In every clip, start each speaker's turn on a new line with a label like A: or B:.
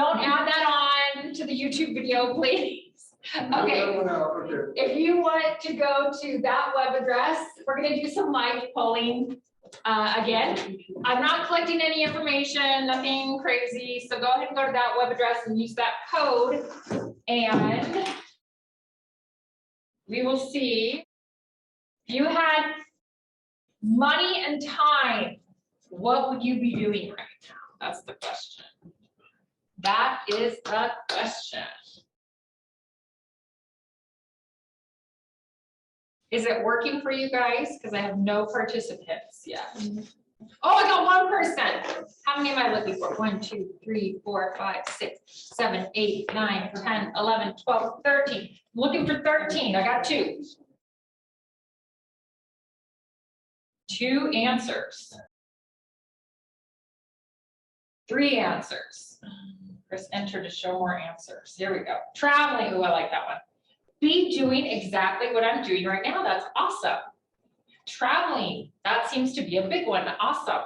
A: Don't add that on to the YouTube video, please. Okay. If you want to go to that web address, we're going to do some live polling again. I'm not collecting any information, nothing crazy. So go ahead and go to that web address and use that code. And we will see if you had money and time, what would you be doing right now? That's the question. That is the question. Is it working for you guys? Because I have no participants yet. Oh, I got one person. How many am I looking for? 1, 2, 3, 4, 5, 6, 7, 8, 9, 10, 11, 12, 13. I'm looking for 13. I got 2. 2 answers. 3 answers. Press enter to show more answers. Here we go. Traveling. Oh, I like that one. Be doing exactly what I'm doing right now. That's awesome. Traveling. That seems to be a big one. Awesome.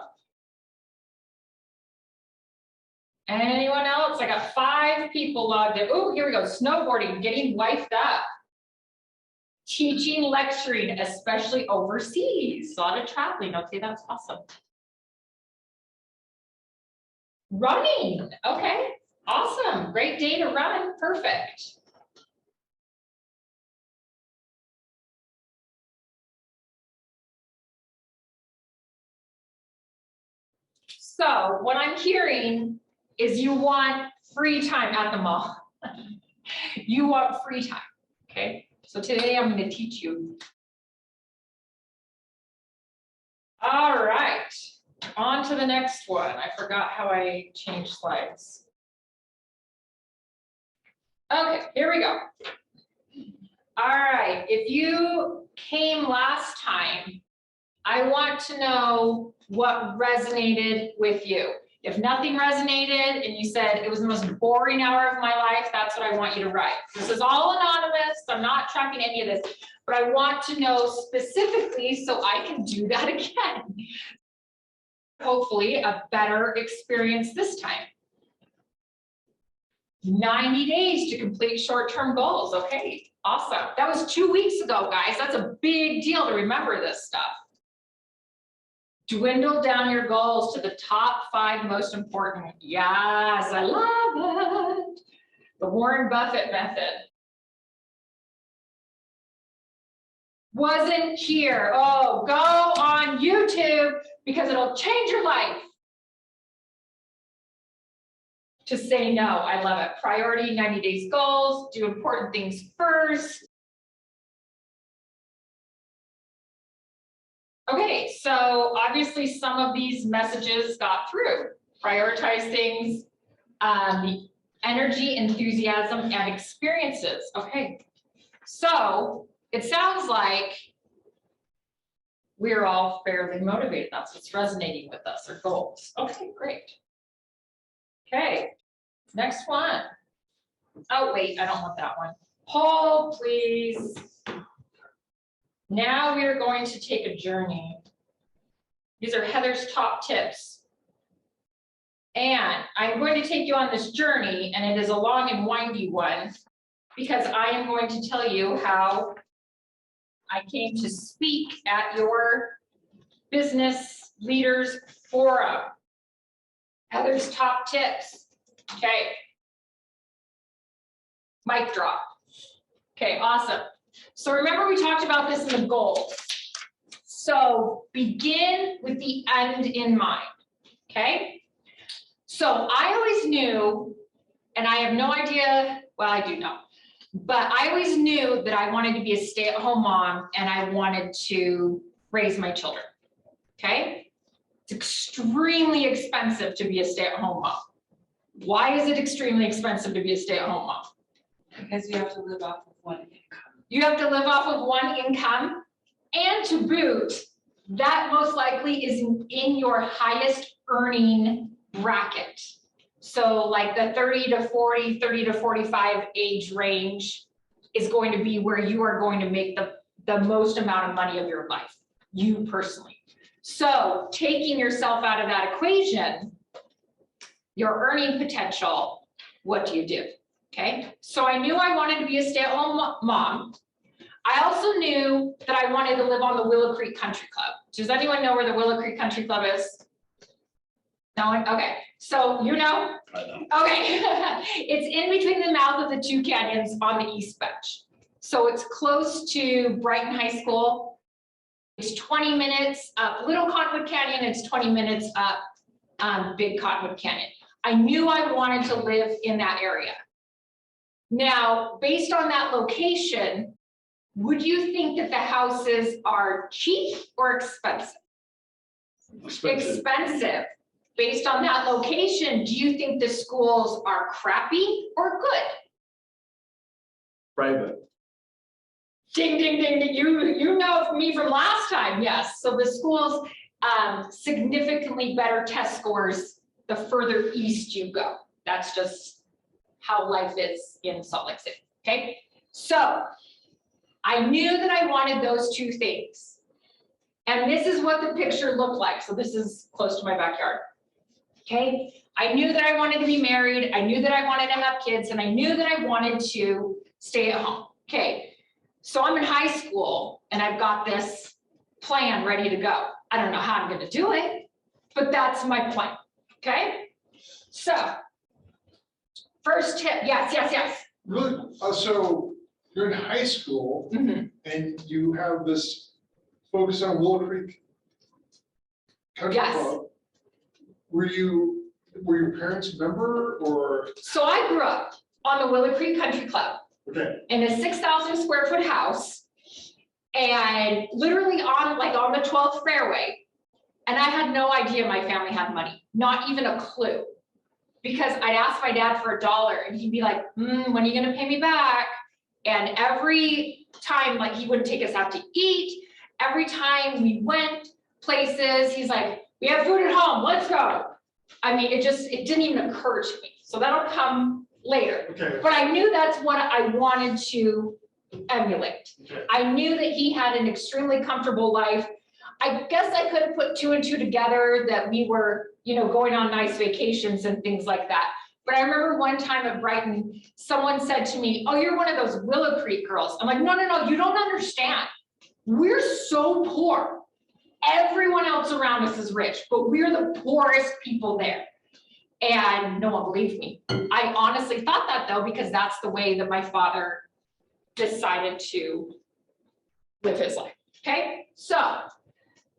A: Anyone else? I got 5 people logged in. Oh, here we go. Snowboarding, getting wifed up. Teaching, lecturing, especially overseas. A lot of traveling. Okay, that's awesome. Running. Okay, awesome. Great day to run. Perfect. So what I'm hearing is you want free time at the mall. You want free time, okay? So today I'm going to teach you. All right, on to the next one. I forgot how I changed slides. Okay, here we go. All right, if you came last time, I want to know what resonated with you. If nothing resonated and you said it was the most boring hour of my life, that's what I want you to write. This is all anonymous. I'm not tracking any of this, but I want to know specifically so I can do that again. Hopefully a better experience this time. 90 days to complete short-term goals. Okay, awesome. That was 2 weeks ago, guys. That's a big deal to remember this stuff. Dwindle down your goals to the top 5 most important. Yes, I love it. The Warren Buffett method. Wasn't here. Oh, go on YouTube because it'll change your life. To say no, I love it. Priority 90 days goals, do important things first. Okay, so obviously some of these messages got through. Prioritize things, the energy, enthusiasm, and experiences. Okay, so it sounds like we're all fairly motivated. That's what's resonating with us, our goals. Okay, great. Okay, next one. Oh, wait, I don't want that one. Hold, please. Now we are going to take a journey. These are Heather's top tips. And I'm going to take you on this journey, and it is a long and windy one, because I am going to tell you how I came to speak at your business leaders forum. Heather's top tips. Okay. Mic drop. Okay, awesome. So remember we talked about this in the goals. So begin with the end in mind, okay? So I always knew, and I have no idea, well, I do know, but I always knew that I wanted to be a stay-at-home mom and I wanted to raise my children, okay? It's extremely expensive to be a stay-at-home mom. Why is it extremely expensive to be a stay-at-home mom?
B: Because you have to live off of one income.
A: You have to live off of one income, and to boot, that most likely is in your highest earning bracket. So like the 30 to 40, 30 to 45 age range is going to be where you are going to make the most amount of money of your life, you personally. So taking yourself out of that equation, your earning potential what do you do? Okay, so I knew I wanted to be a stay-at-home mom. I also knew that I wanted to live on the Willow Creek Country Club. Does anyone know where the Willow Creek Country Club is? No one? Okay, so you know?
C: I know.
A: Okay, it's in between the mouth of the two canyons on the east bench. So it's close to Brighton High School. It's 20 minutes up Little Cottonwood Canyon, it's 20 minutes up Big Cottonwood Canyon. I knew I wanted to live in that area. Now, based on that location, would you think that the houses are cheap or expensive? Expensive. Based on that location, do you think the schools are crappy or good?
C: Private.
A: Ding, ding, ding, ding. You know me from last time, yes. So the schools, significantly better test scores the further east you go. That's just how life is in Salt Lake City, okay? So I knew that I wanted those two things. And this is what the picture looked like. So this is close to my backyard, okay? I knew that I wanted to be married. I knew that I wanted to have kids, and I knew that I wanted to stay at home, okay? So I'm in high school and I've got this plan ready to go. I don't know how I'm gonna do it, but that's my plan, okay? So, first tip, yes.
D: Really? So you're in high school
A: Mhm.
D: and you have this focus on Willow Creek Country
A: Yes.
D: Club. Were your parents a member or?
A: So I grew up on the Willow Creek Country Club
D: Okay,
A: in a 6,000 square foot house and literally on the 12th fairway. And I had no idea my family had money, not even a clue. Because I'd ask my dad for $1 and he'd be like, when are you gonna pay me back? And every time, like, he wouldn't take us out to eat. Every time we went places, he's like, we have food at home, let's go. I mean, it didn't even occur to me. So that'll come later.
D: okay.
A: But I knew that's what I wanted to emulate.
D: Okay.
A: I knew that he had an extremely comfortable life. I guess I could have put two and two together that we were, going on nice vacations and things like that. But I remember one time at Brighton, someone said to me, oh, you're one of those Willow Creek girls. I'm like, no, you don't understand. We're so poor. Everyone else around us is rich, but we're the poorest people there. And no one believed me. I honestly thought that though, because that's the way that my father decided to live his life, okay? So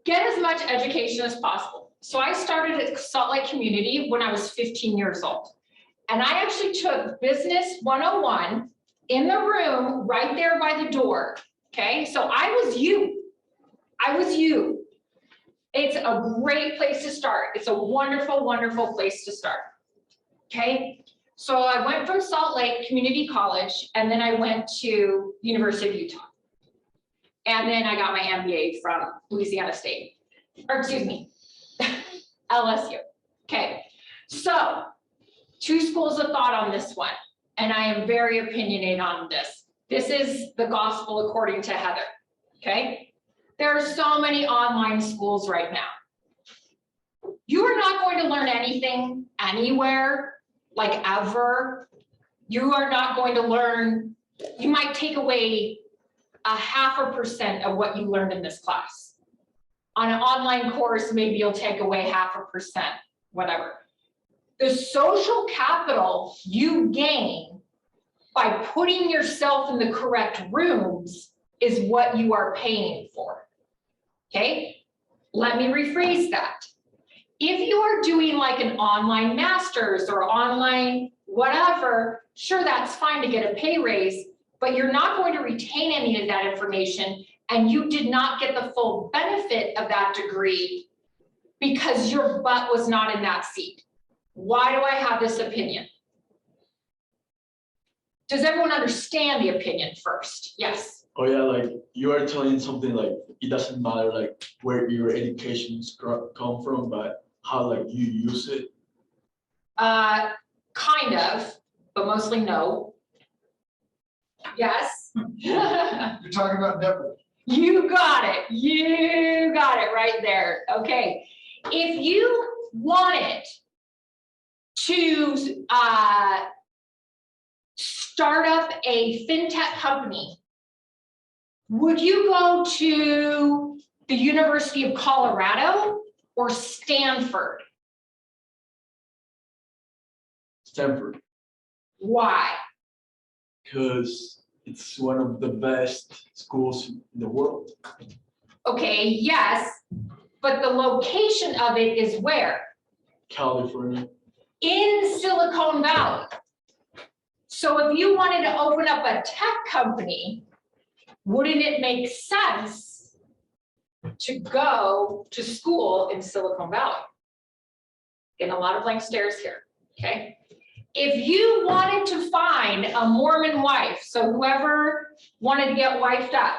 A: get as much education as possible. So I started at Salt Lake Community when I was 15 years old. And I actually took Business 101 in the room right there by the door, okay? So I was you. It's a great place to start. It's a wonderful, wonderful place to start, okay? So I went from Salt Lake Community College, and then I went to University of Utah. And then I got my MBA from Louisiana State, or excuse me, LSU. Okay, so 2 schools of thought on this one, and I am very opinionated on this. This is the gospel according to Heather, okay? There are so many online schools right now. You are not going to learn anything anywhere, like ever. You are not going to learn, you might take away 0.5% of what you learned in this class. On an online course, maybe you'll take away 0.5%, whatever. The social capital you gain by putting yourself in the correct rooms is what you are paying for, okay? Let me rephrase that. If you are doing like an online master's or online whatever, sure, that's fine to get a pay raise, but you're not going to retain any of that information, and you did not get the full benefit of that degree because your butt was not in that seat. Why do I have this opinion? Does everyone understand the opinion first? Yes.
C: Oh yeah, like you are telling something like it doesn't matter like where your educations come from, but how like you use it.
A: Kind of, but mostly no. Yes.
D: You're talking about network.
A: You got it right there. Okay, if you wanted to start up a fintech company, would you go to the University of Colorado or Stanford?
C: Stanford,
A: Why?
C: because it's one of the best schools in the world.
A: Okay, yes, but the location of it is where?
C: California,
A: In Silicon Valley. So if you wanted to open up a tech company, wouldn't it make sense to go to school in Silicon Valley? Getting a lot of blank stares here, okay? If you wanted to find a Mormon wife, so whoever wanted to get wifed up,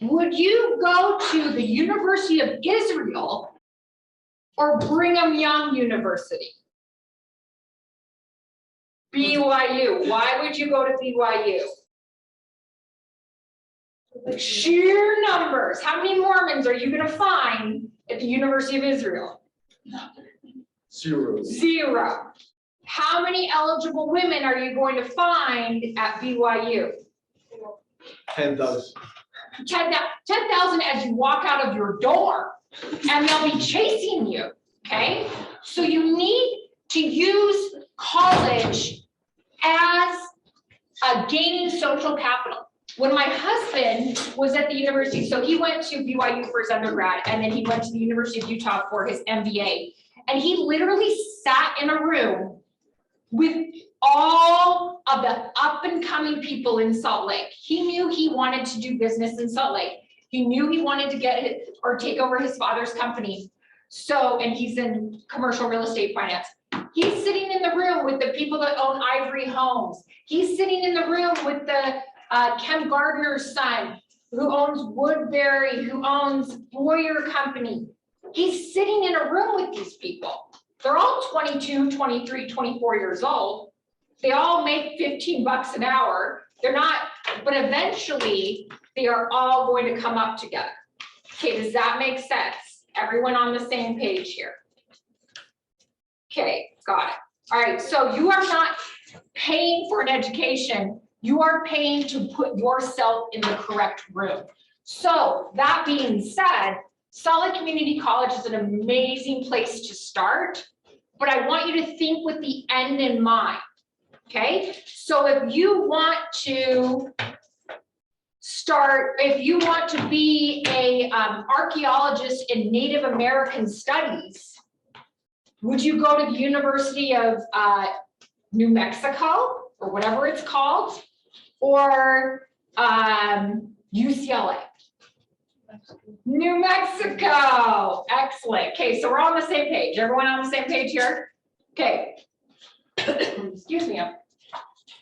A: would you go to the University of Israel or Brigham Young University? BYU. Why would you go to BYU? Sheer numbers. How many Mormons are you going to find at the University of Israel?
C: 0.
A: 0. How many eligible women are you going to find at BYU?
C: 10,000.
A: 10,000 as you walk out of your door, and they'll be chasing you, okay? So you need to use college as a gaining social capital. When my husband was at the university, so he went to BYU for his undergrad, and then he went to the University of Utah for his MBA, and he literally sat in a room with all of the up and coming people in Salt Lake. He knew he wanted to do business in Salt Lake. He knew he wanted to get it or take over his father's company. So, and he's in commercial real estate finance. He's sitting in the room with the people that own Ivory Homes. He's sitting in the room with the Ken Gardner's son, who owns Woodbury, who owns Boyer Company. He's sitting in a room with these people. They're all 22, 23, 24 years old. They all make 15 bucks an hour. They're not, but eventually they are all going to come up together. Okay, does that make sense? Everyone on the same page here? Okay, got it. All right, so you are not paying for an education. You are paying to put yourself in the correct room. So that being said, Salt Lake Community College is an amazing place to start, but I want you to think with the end in mind, okay? So if you want to start, if you want to be a archaeologist in Native American studies, would you go to the University of New Mexico or whatever it's called, or UCLA? New Mexico. Excellent. Okay, so we're on the same page. Everyone on the same page here? Okay. Excuse me, I'm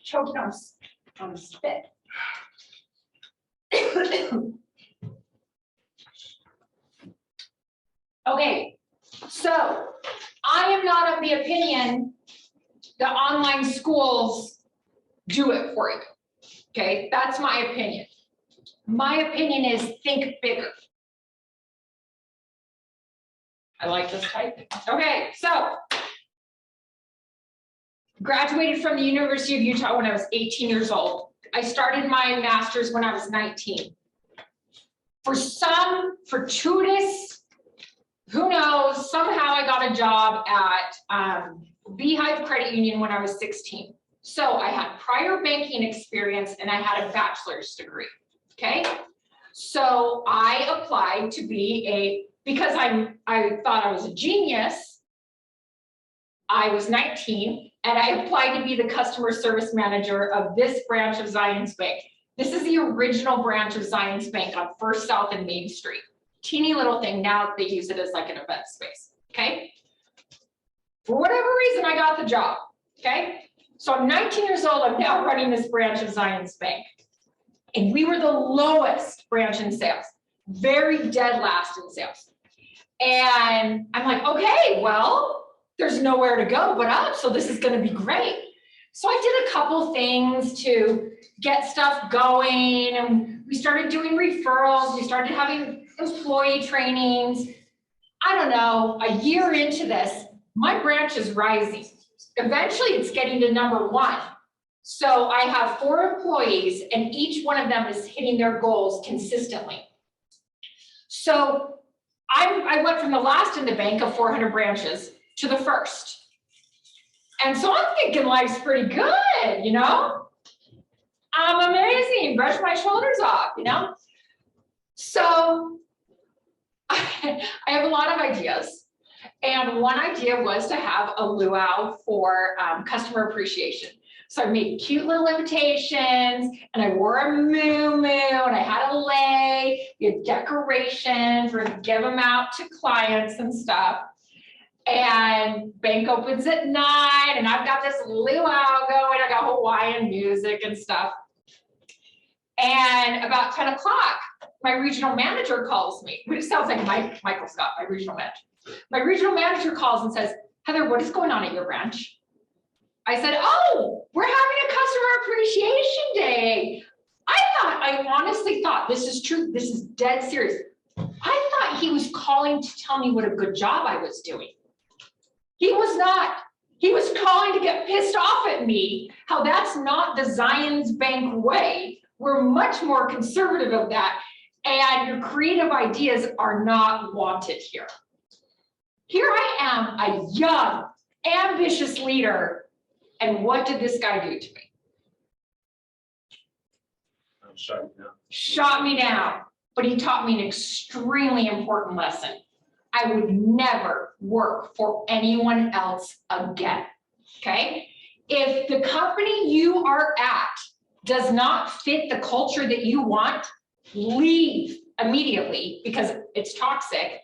A: choking on spit. Okay, so I am not of the opinion that online schools do it for you. Okay, that's my opinion. My opinion is think bigger. I like this type. Okay, so graduated from the University of Utah when I was 18 years old. I started my master's when I was 19. For some fortuitous, who knows, somehow I got a job at Beehive Credit Union when I was 16. So I had prior banking experience and I had a bachelor's degree. Okay, so I applied to be because I thought I was a genius. I was 19 and I applied to be the customer service manager of this branch of Zions Bank. This is the original branch of Zions Bank on First South and Main Street. Teeny little thing, now they use it as like an event space, okay? For whatever reason, I got the job, okay? So I'm 19 years old, I'm now running this branch of Zions Bank. And we were the lowest branch in sales, very dead last in sales. And I'm like, okay, well, there's nowhere to go but up, so this is gonna be great. So I did a couple things to get stuff going, and we started doing referrals, we started having employee trainings. I don't know, a year into this, my branch is rising. Eventually it's getting to number 1. So I have 4 employees and each one of them is hitting their goals consistently. So I went from the last in the bank of 400 branches to the first. And so I'm thinking life's pretty good, you know? I'm amazing, brush my shoulders off, you know? So I have a lot of ideas. And one idea was to have a luau for customer appreciation. So I made cute little invitations and I wore a moo-moo and I had a lei, we had decorations, we're gonna give them out to clients and stuff. And bank opens at 9 and I've got this luau going, I got Hawaiian music and stuff. And about 10 o'clock, my regional manager calls me, which sounds like Michael Scott, my regional manager. My regional manager calls and says, Heather, what is going on at your branch? I said, oh, we're having a customer appreciation day. I honestly thought, this is true, this is dead serious. I thought he was calling to tell me what a good job I was doing. He was not. He was calling to get pissed off at me, how that's not the Zions Bank way. We're much more conservative of that, and your creative ideas are not wanted here. Here I am, a young, ambitious leader, and what did this guy do to me? Shot me down, but he taught me an extremely important lesson. I would never work for anyone else again, okay? If the company you are at does not fit the culture that you want, leave immediately because it's toxic.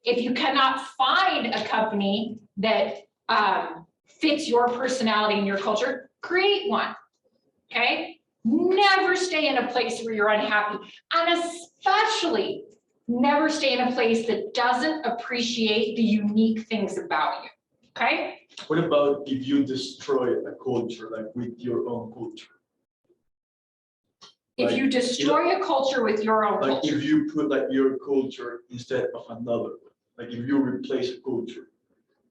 A: If you cannot find a company that fits your personality and your culture, create one, okay? Never stay in a place where you're unhappy, and especially never stay in a place that doesn't appreciate the unique things about you, okay?
C: What about if you destroy a culture, like with your own culture?
A: If you destroy a culture with your own
C: like
A: culture.
C: if you put like your culture instead of another, like if you replace a culture.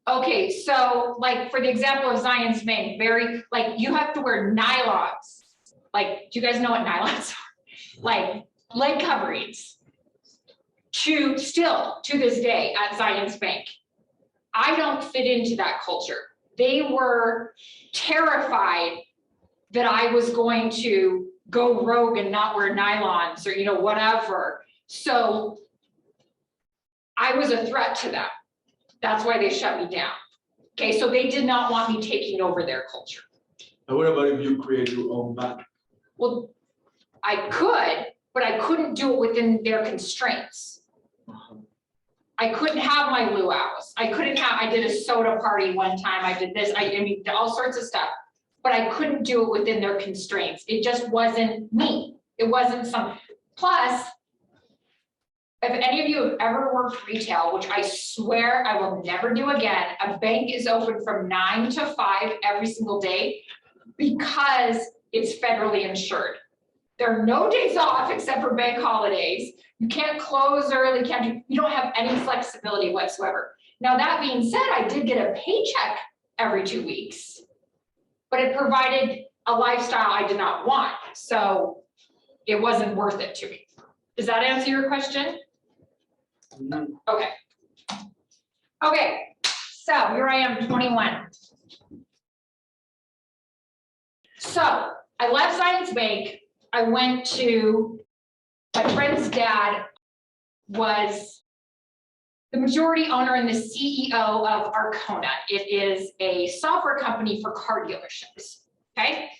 A: Okay, so like for the example of Zions Bank, very, like you have to wear nylons. Like, do you guys know what nylons are? Like leg coverings. Still to this day at Zions Bank. I don't fit into that culture. They were terrified that I was going to go rogue and not wear nylons or, you know, whatever. So I was a threat to them. That's why they shut me down. Okay, so they did not want me taking over their culture.
C: And what about if you create your own bank?
A: Well, I could, but I couldn't do it within their constraints. I couldn't have my luau's. I did a soda party one time. I did this, I mean, all sorts of stuff, but I couldn't do it within their constraints. It just wasn't me. It wasn't plus, if any of you have ever worked retail, which I swear I will never do again, a bank is open from 9 to 5 every single day because it's federally insured. There are no days off except for bank holidays. You can't close early, you don't have any flexibility whatsoever. Now, that being said, I did get a paycheck every 2 weeks, but it provided a lifestyle I did not want. So it wasn't worth it to me. Does that answer your question? Okay. Okay, so here I am, 21. So I left Zions Bank. I went to, my friend's dad was the majority owner and the CEO of Arcona. It is a software company for car dealerships, okay?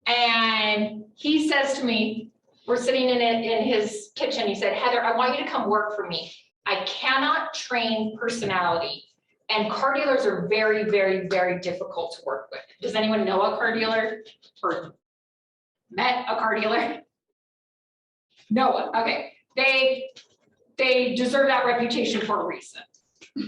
A: And he says to me, we're sitting in his kitchen, he said, Heather, I want you to come work for me. I cannot train personality. And car dealers are very, very, very difficult to work with. Does anyone know a car dealer or met a car dealer? No one, okay. They deserve that reputation for a reason,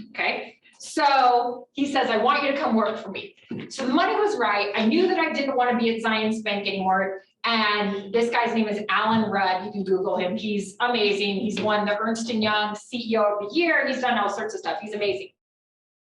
A: okay? So he says, I want you to come work for me. So the money was right. I knew that I didn't want to be at Zions Bank anymore. And this guy's name is Alan Rudd. You can Google him. He's amazing. He's won the Ernst & Young CEO of the Year. He's done all sorts of stuff. He's amazing.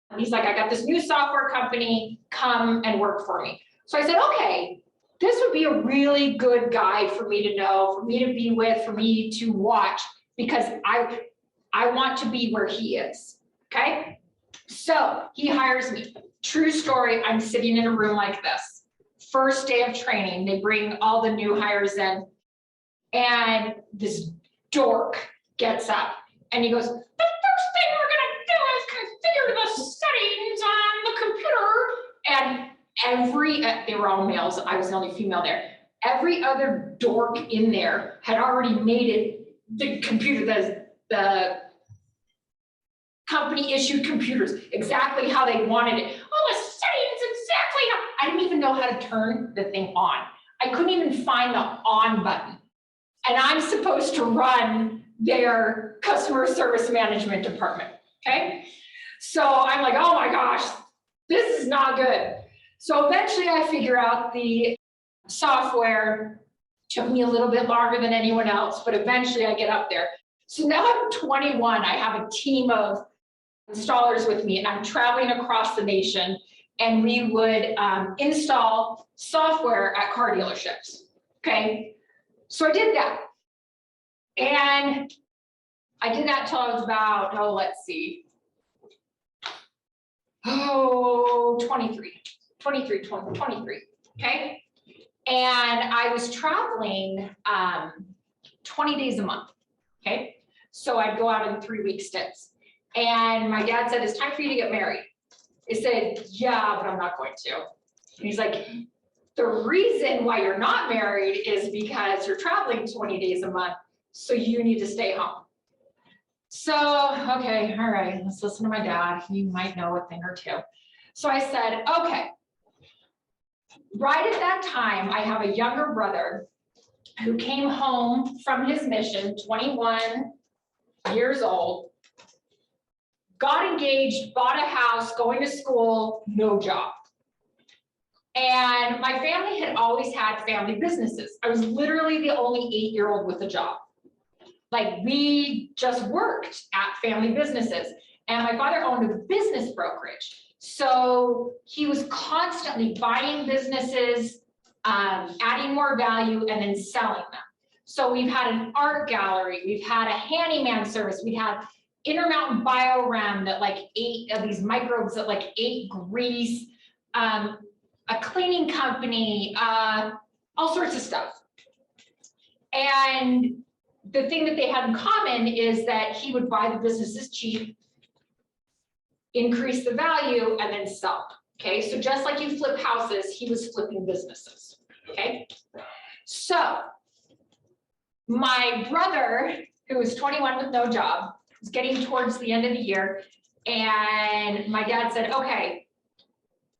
A: And he's like, I got this new software company. Come and work for me. So I said, okay. this would be a really good guy for me to know, for me to be with, for me to watch, because I want to be where he is, okay? So he hires me. True story, I'm sitting in a room like this. First day of training, they bring all the new hires in, and this dork gets up and he goes, the first thing we're gonna do is configure the settings on the computer. And they were all males, I was the only female there. Every other dork in there had already made it, the computer, the company issued computers, exactly how they wanted it. Oh, the settings exactly how, I didn't even know how to turn the thing on. I couldn't even find the on button. And I'm supposed to run their customer service management department, okay? So I'm like, oh my gosh, this is not good. So eventually I figure out the software. Took me a little bit longer than anyone else, but eventually I get up there. So now I'm 21, I have a team of installers with me, and I'm traveling across the nation, and we would install software at car dealerships, okay? So I did that. And I did that till I was about, let's see. 23, okay? And I was traveling 20 days a month, okay? So I'd go out in 3-week stints. And my dad said, it's time for you to get married. I said, yeah, but I'm not going to. And he's like, the reason why you're not married is because you're traveling 20 days a month, so you need to stay home. So, okay, all right, let's listen to my dad. He might know a thing or two. So I said, okay. Right at that time, I have a younger brother who came home from his mission, 21 years old, got engaged, bought a house, going to school, no job. And my family had always had family businesses. I was literally the only 8-year-old with a job. Like, we just worked at family businesses. And my father owned a business brokerage. So he was constantly buying businesses, adding more value, and then selling them. So we've had an art gallery, we've had a handyman service, we had Intermountain Biorem that like ate these microbes that like ate grease, a cleaning company, all sorts of stuff. And the thing that they had in common is that he would buy the businesses cheap, increase the value, and then sell. Okay, so just like you flip houses, he was flipping businesses. Okay, so my brother, who was 21 with no job, was getting towards the end of the year, and my dad said, okay,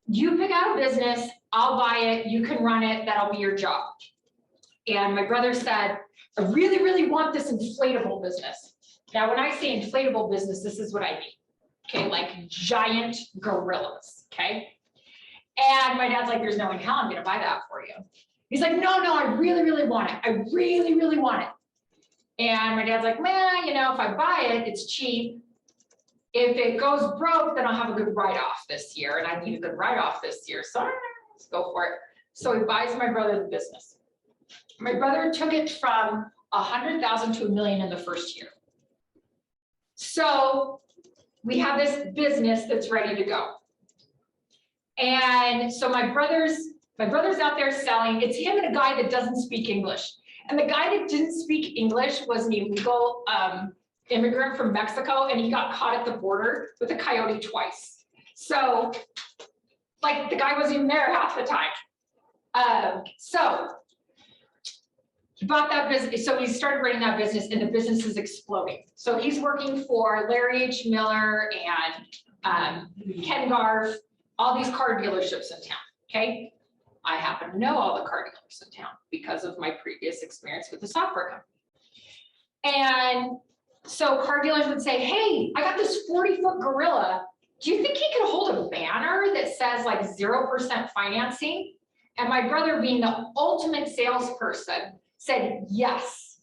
A: you pick out a business, I'll buy it, you can run it, that'll be your job. And my brother said, I really, really want this inflatable business. Now, when I say inflatable business, this is what I mean. Okay, like giant gorillas, okay? And my dad's like, there's no in hell I'm gonna buy that for you. He's like, no, I really, really want it. I really, really want it. And my dad's like, man, you know, if I buy it, it's cheap. If it goes broke, then I'll have a good write-off this year, and I need a good write-off this year, so let's go for it. So he buys my brother the business. My brother took it from 100,000 to $1 million in the first year. So we have this business that's ready to go. And so my brother's out there selling. It's him and a guy that doesn't speak English. And the guy that didn't speak English was an illegal immigrant from Mexico, and he got caught at the border with a coyote twice. So like the guy wasn't even there half the time. So he bought that business. So he started running that business, and the business is exploding. So he's working for Larry H. Miller and Ken Garf, all these car dealerships in town, okay? I happen to know all the car dealers in town because of my previous experience with the software company. And so car dealers would say, hey, I got this 40-foot gorilla. Do you think he could hold a banner that says like 0% financing? And my brother, being the ultimate salesperson, said yes.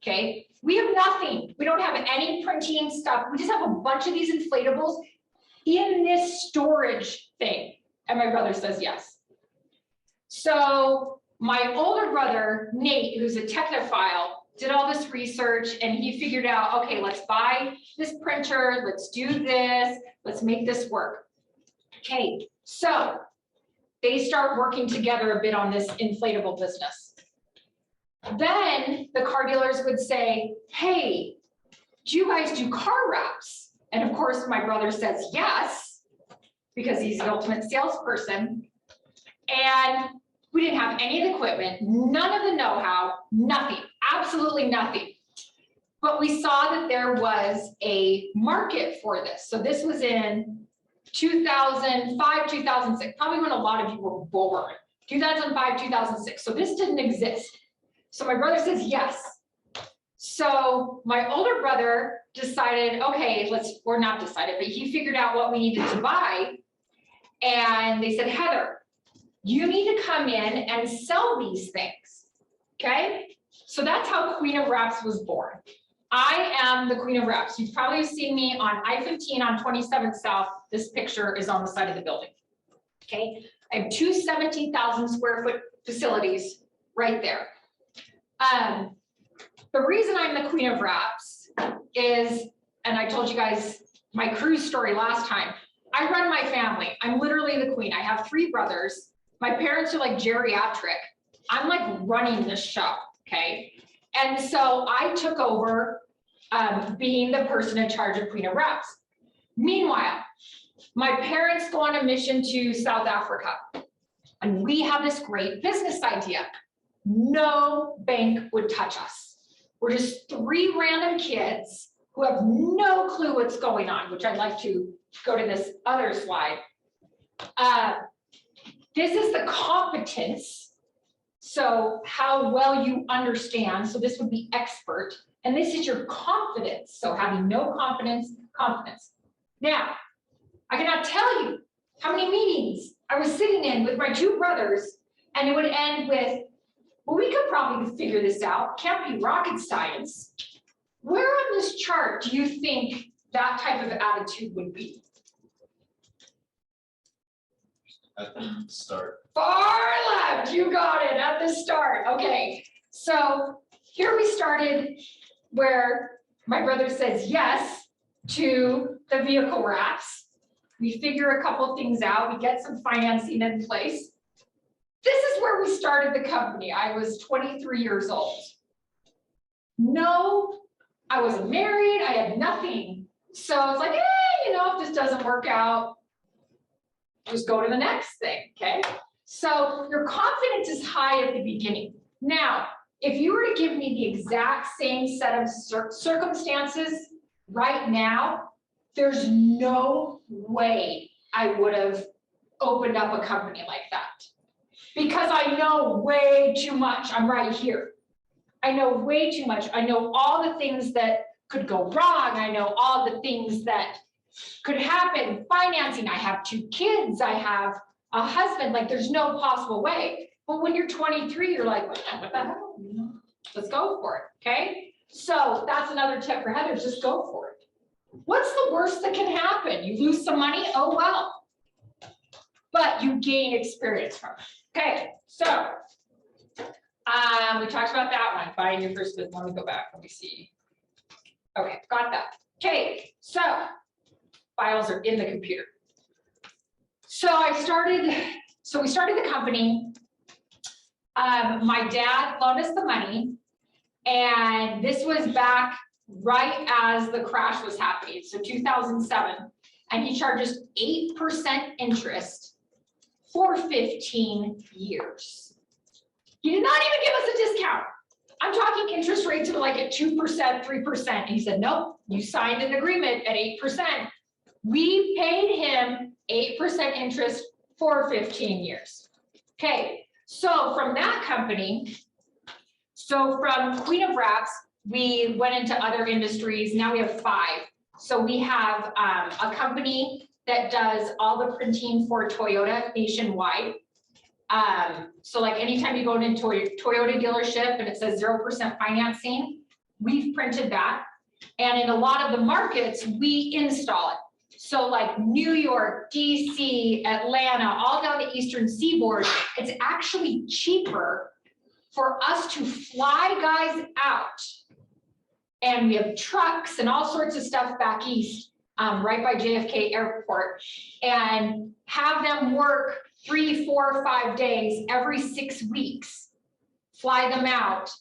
A: Okay, we have nothing. We don't have any printing stuff. We just have a bunch of these inflatables in this storage thing. And my brother says yes. So my older brother, Nate, who's a technophile, did all this research and he figured out, okay, let's buy this printer, let's do this, let's make this work. Okay, so they start working together a bit on this inflatable business. Then the car dealers would say, hey, do you guys do car wraps? And of course, my brother says yes, because he's an ultimate salesperson. And we didn't have any of the equipment, none of the know-how, nothing, absolutely nothing. But we saw that there was a market for this. So this was in 2005, 2006, probably when a lot of you were born, 2005, 2006. So this didn't exist. So my brother says yes. So my older brother decided, okay, or not decided, but he figured out what we needed to buy. And they said, Heather, you need to come in and sell these things, okay? So that's how Queen of Wraps was born. I am the Queen of Wraps. You've probably seen me on I-15 on 27th South. This picture is on the side of the building, okay? I have two 17,000 square foot facilities right there. The reason I'm the Queen of Wraps is, and I told you guys my cruise story last time, I run my family. I'm literally the queen. I have 3 brothers. My parents are like geriatric. I'm like running this show, okay? And so I took over being the person in charge of Queen of Wraps. Meanwhile, my parents go on a mission to South Africa, and we have this great business idea. No bank would touch us. We're just 3 random kids who have no clue what's going on, which I'd like to go to this other slide. This is the competence. So how well you understand. So this would be expert. And this is your confidence. So having no confidence, confidence. Now, I cannot tell you how many meetings I was sitting in with my 2 brothers, and it would end with, well, we could probably figure this out. Can't be rocket science. Where on this chart do you think that type of attitude would be?
E: At the start.
A: Far left, you got it, at the start. Okay, so here we started where my brother says yes to the vehicle wraps. We figure a couple things out, we get some financing in place. This is where we started the company. I was 23 years old. No, I wasn't married, I had nothing. So I was like, you know, if this doesn't work out, just go to the next thing, okay? So your confidence is high at the beginning. Now, if you were to give me the exact same set of circumstances right now, there's no way I would have opened up a company like that. Because I know way too much. I'm right here. I know way too much. I know all the things that could go wrong. I know all the things that could happen. Financing, I have 2 kids. I have a husband. Like, there's no possible way. But when you're 23, you're like, what the hell? Let's go for it, okay? So that's another tip for Heather, just go for it. What's the worst that can happen? You lose some money? Oh, well. But you gain experience from it. Okay, so we talked about that one. Buying your first business. Let me go back. Let me see. Okay, got that. Okay, so files are in the computer. So we started the company. My dad loaned us the money, and this was back right as the crash was happening, so 2007, and he charged us 8% interest for 15 years. He did not even give us a discount. I'm talking interest rates of like at 2%, 3%. And he said, nope, you signed an agreement at 8%. We paid him 8% interest for 15 years. Okay, so from that company, so from Queen of Wraps, we went into other industries. Now we have 5. So we have a company that does all the printing for Toyota nationwide. So like anytime you go into a Toyota dealership and it says 0% financing, we've printed that. And in a lot of the markets, we install it. So like New York, DC, Atlanta, all down the Eastern Seaboard, it's actually cheaper for us to fly guys out, and we have trucks and all sorts of stuff back east, right by JFK Airport, and have them work 3, 4, 5 days every 6 weeks, fly them out.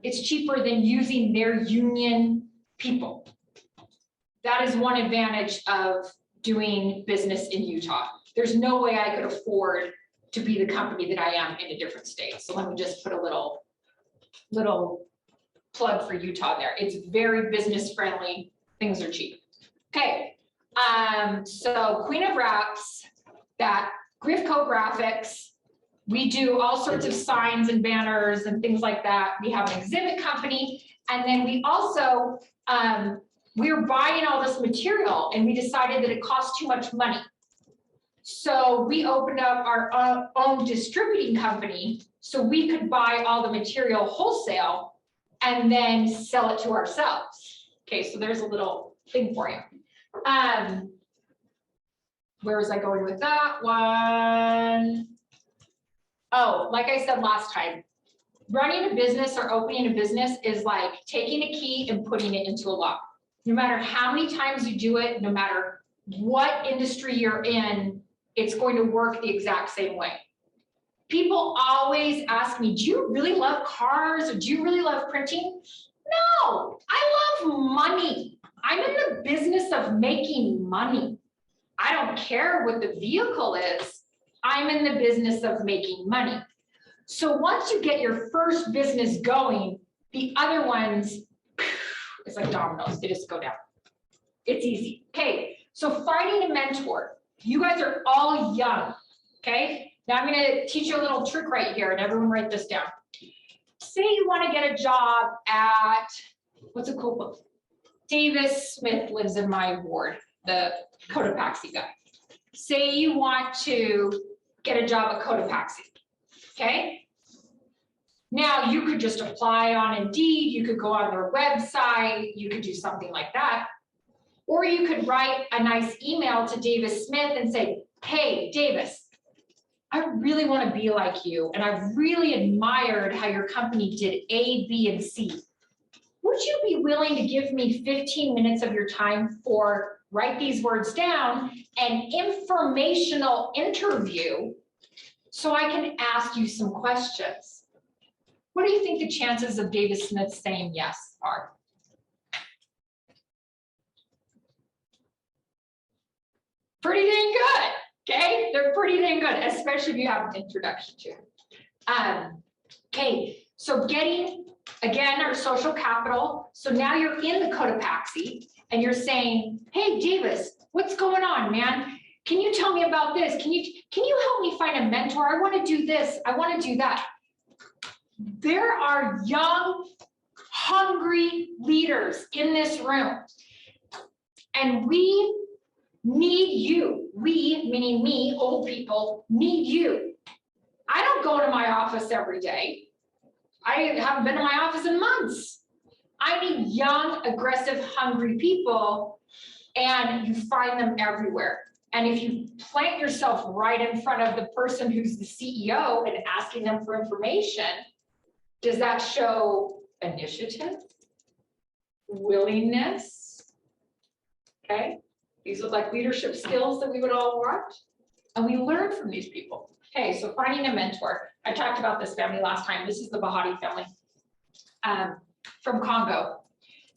A: It's cheaper than using their union people. That is one advantage of doing business in Utah. There's no way I could afford to be the company that I am in a different state. So let me just put a little plug for Utah there. It's very business friendly. Things are cheap. Okay. So Queen of Wraps, that Griffco Graphics, we do all sorts of signs and banners and things like that. We have an exhibit company. And then we also, we were buying all this material and we decided that it cost too much money. So we opened up our own distributing company so we could buy all the material wholesale and then sell it to ourselves. Okay, so there's a little thing for you. Where was I going with that one? Oh, like I said last time, running a business or opening a business is like taking a key and putting it into a lock. No matter how many times you do it, no matter what industry you're in, it's going to work the exact same way. People always ask me, do you really love cars or do you really love printing? No, I love money. I'm in the business of making money. I don't care what the vehicle is. I'm in the business of making money. So once you get your first business going, the other ones, it's like dominoes, they just go down. It's easy. Okay, so finding a mentor. You guys are all young, okay? Now I'm gonna teach you a little trick right here, and everyone write this down. Say you wanna get a job at, what's a cool book? Davis Smith lives in my ward, the Cotopaxi guy. Say you want to get a job at Cotopaxi, okay? Now you could just apply on Indeed, you could go on their website, you could do something like that. Or you could write a nice email to Davis Smith and say, hey, Davis, I really want to be like you, and I've really admired how your company did A, B, and C. Would you be willing to give me 15 minutes of your time for, write these words down, an informational interview so I can ask you some questions? What do you think the chances of Davis Smith saying yes are? Pretty dang good, okay? They're pretty dang good, especially if you have an introduction to it. Okay, so getting, again, our social capital. So now you're in the Cotopaxi and you're saying, hey, Davis, what's going on, man? Can you tell me about this? Can you help me find a mentor? I want to do this, I want to do that. There are young, hungry leaders in this room. And we need you. We, meaning me, old people, need you. I don't go to my office every day. I haven't been to my office in months. I need young, aggressive, hungry people, and you find them everywhere. And if you plant yourself right in front of the person who's the CEO and asking them for information, does that show initiative, willingness? Okay. These look like leadership skills that we would all want, and we learn from these people. Okay, so finding a mentor. I talked about this family last time. This is the Bahati family from Congo.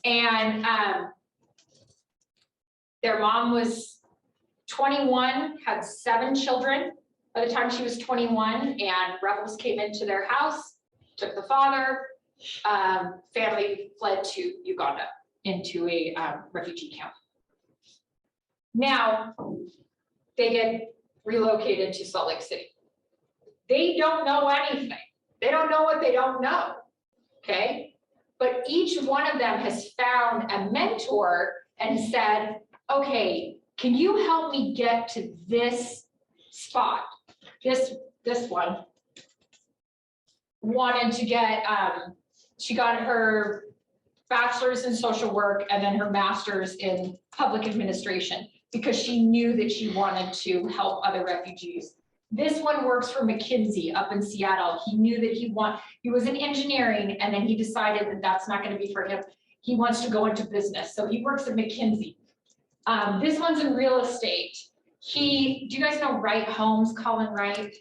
A: And their mom was 21, had 7 children by the time she was 21, and rebels came into their house, took the father. Family fled to Uganda into a refugee camp. Now, they get relocated to Salt Lake City. They don't know anything. They don't know what they don't know, okay? But each one of them has found a mentor and said, okay, can you help me get to this spot? This one wanted to get, she got her bachelor's in social work and then her master's in public administration, because she knew that she wanted to help other refugees This one works for McKinsey up in Seattle. He knew that he was in engineering, and then he decided that that's not going to be for him. He wants to go into business. So he works at McKinsey. This one's in real estate. Do you guys know Wright Homes, Colin Wright?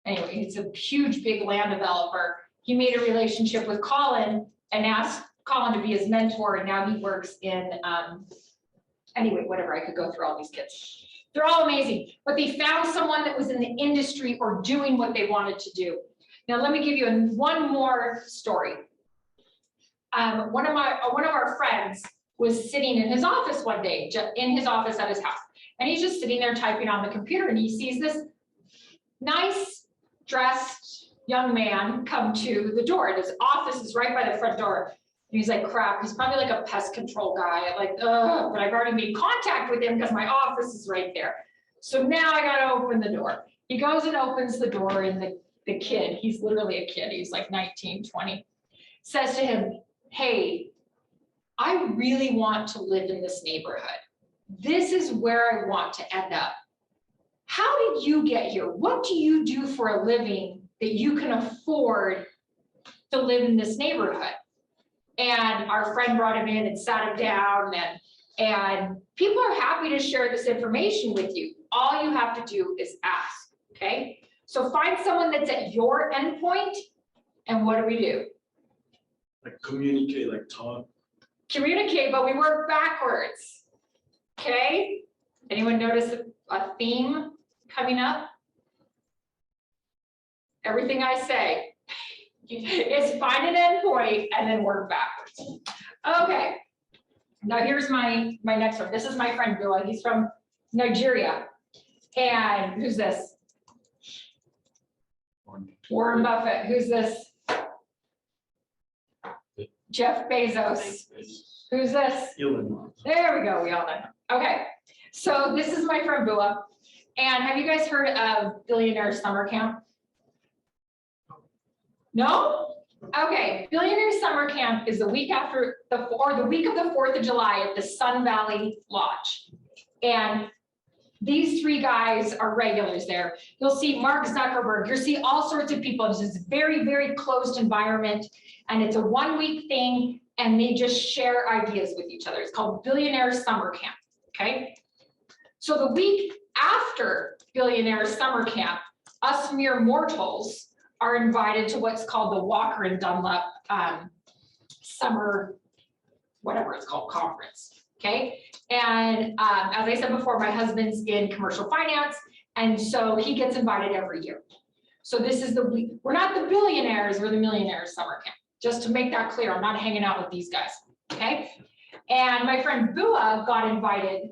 A: Anyway, he's a huge, big land developer. He made a relationship with Colin and asked Colin to be his mentor, and now he works in, anyway, whatever, I could go through all these kids. They're all amazing, but they found someone that was in the industry or doing what they wanted to do. Now, let me give you one more story. One of our friends was sitting in his office one day, in his office at his house, and he's just sitting there typing on the computer, and he sees this nice dressed young man come to the door, and his office is right by the front door. And he's like, crap, he's probably like a pest control guy, like, ugh, but I've already made contact with him because my office is right there. So now I gotta open the door. He goes and opens the door, and the kid, he's literally a kid, he's like 19, 20, says to him, hey, I really want to live in this neighborhood. This is where I want to end up. How did you get here? What do you do for a living that you can afford to live in this neighborhood? And our friend brought him in and sat him down, and people are happy to share this information with you. All you have to do is ask, okay? So find someone that's at your endpoint, and what do?
C: Like communicate, like talk.
A: Communicate, but we work backwards, okay? Anyone notice a theme coming up? Everything I say is find an endpoint and then work backwards. Okay, now here's my next one. This is my friend Bua. He's from Nigeria. And who's this? Warren Buffett. Who's this? Jeff Bezos. Who's this?
C: Elon Musk.
A: There we go, we all know. Okay, so this is my friend Bua. And have you guys heard of Billionaire Summer Camp? No? Okay, Billionaire Summer Camp is the week after the week of the 4th of July at the Sun Valley Lodge. And these three guys are regulars there. You'll see Mark Zuckerberg, you'll see all sorts of people. It's this very, very closed environment, and it's a 1-week thing, and they just share ideas with each other. It's called Billionaire Summer Camp, okay? So the week after Billionaire Summer Camp, us mere mortals are invited to what's called the Walker and Dunlop summer, whatever it's called, conference, okay? And as I said before, my husband's in commercial finance, and so he gets invited every year. So this is the week, we're not the billionaires, we're the millionaires summer camp. Just to make that clear, I'm not hanging out with these guys, okay? And my friend Bua got invited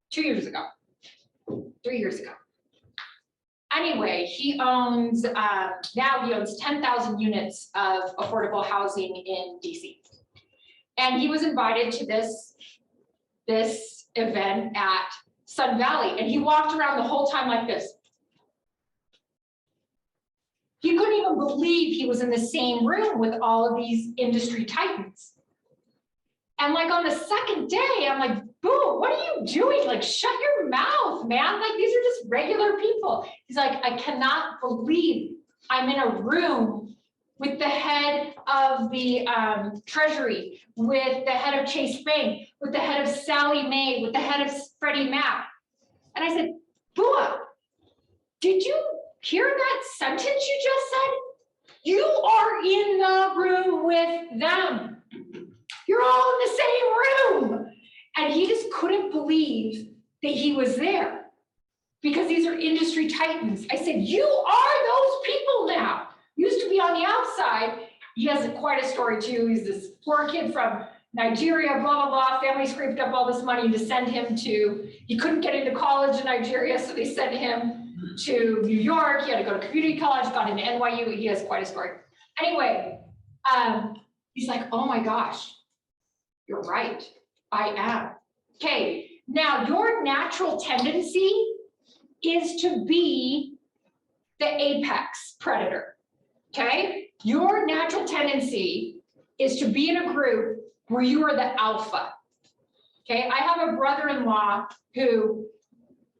A: 2 years ago, 3 years ago. Anyway, he owns, now he owns 10,000 units of affordable housing in DC. And he was invited to this event at Sun Valley, and he walked around the whole time like this. He couldn't even believe he was in the same room with all of these industry titans. And like on the second day, I'm like, Boo, what are you doing? Like, shut your mouth, man. Like, these are just regular people. He's like, I cannot believe I'm in a room with the head of the Treasury, with the head of Chase Bank, with the head of Sallie Mae, with the head of Freddie Mac. And I said, Bua, did you hear that sentence you just said? You are in the room with them. You're all in the same room. And he just couldn't believe that he was there because these are industry titans. I said, you are those people now. Used to be on the outside. He has quite a story too. He's this poor kid from Nigeria, blah, blah, blah. Family scraped up all this money to send him to, he couldn't get into college in Nigeria, so they sent him to New York. He had to go to community college, got into NYU. He has quite a story. Anyway, he's like, oh my gosh, you're right. I am. Okay, now your natural tendency is to be the apex predator, okay? Your natural tendency is to be in a group where you are the alpha, okay? I have a brother-in-law who,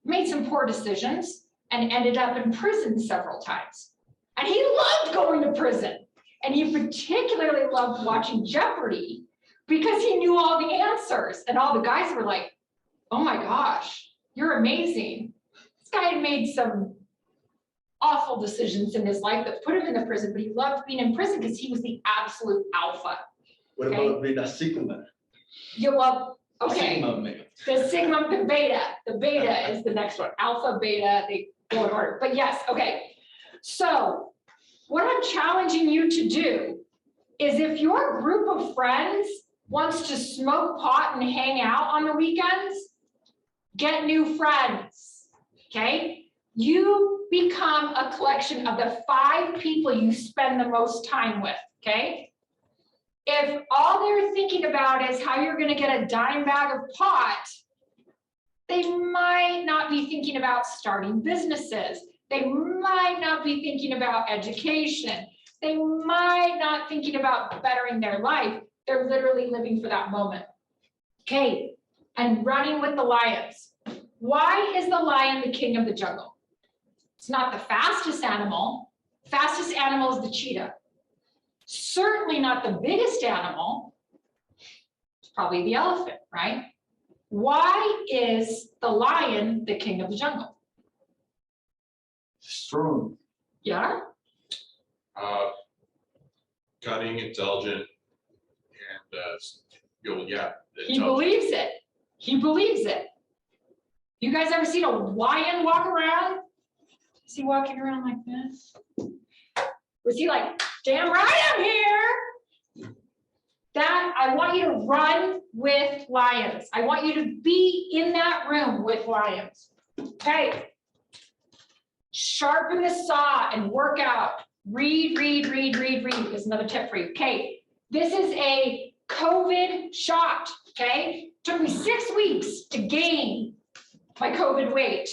A: made some poor decisions, and ended up in prison several times. And he loved going to prison. And he particularly loved watching Jeopardy because he knew all the answers. And all the guys were like, oh my gosh, you're amazing. This guy had made some awful decisions in his life that put him in the prison, but he loved being in prison because he was the absolute alpha.
C: What about being a Sigma?
A: You love, okay.
C: Sigma man.
A: The sigma, the beta. The beta is the next one. Alpha, beta, they go in order. But yes, okay. So what I'm challenging you to do is if your group of friends wants to smoke pot and hang out on the weekends, get new friends, okay? You become a collection of the 5 people you spend the most time with, okay? If all they're thinking about is how you're gonna get a dime bag of pot, they might not be thinking about starting businesses. They might not be thinking about education. They might not thinking about bettering their life. They're literally living for that moment. Okay, and running with the lions. Why is the lion the king of the jungle? It's not the fastest animal. Fastest animal is the cheetah. Certainly not the biggest animal. It's probably the elephant, right? Why is the lion the king of the jungle?
C: Strong.
A: Yeah?
E: Cunning, intelligent, and yeah.
A: He believes it. He believes it. You guys ever seen a lion walk around? Is he walking around like this? Was he like, damn right I'm here? That, I want you to run with lions. I want you to be in that room with lions. Okay. Sharpen the saw and work out. Read is another tip for you. Okay. This is a COVID shot. Okay. Took me 6 weeks to gain my COVID weight.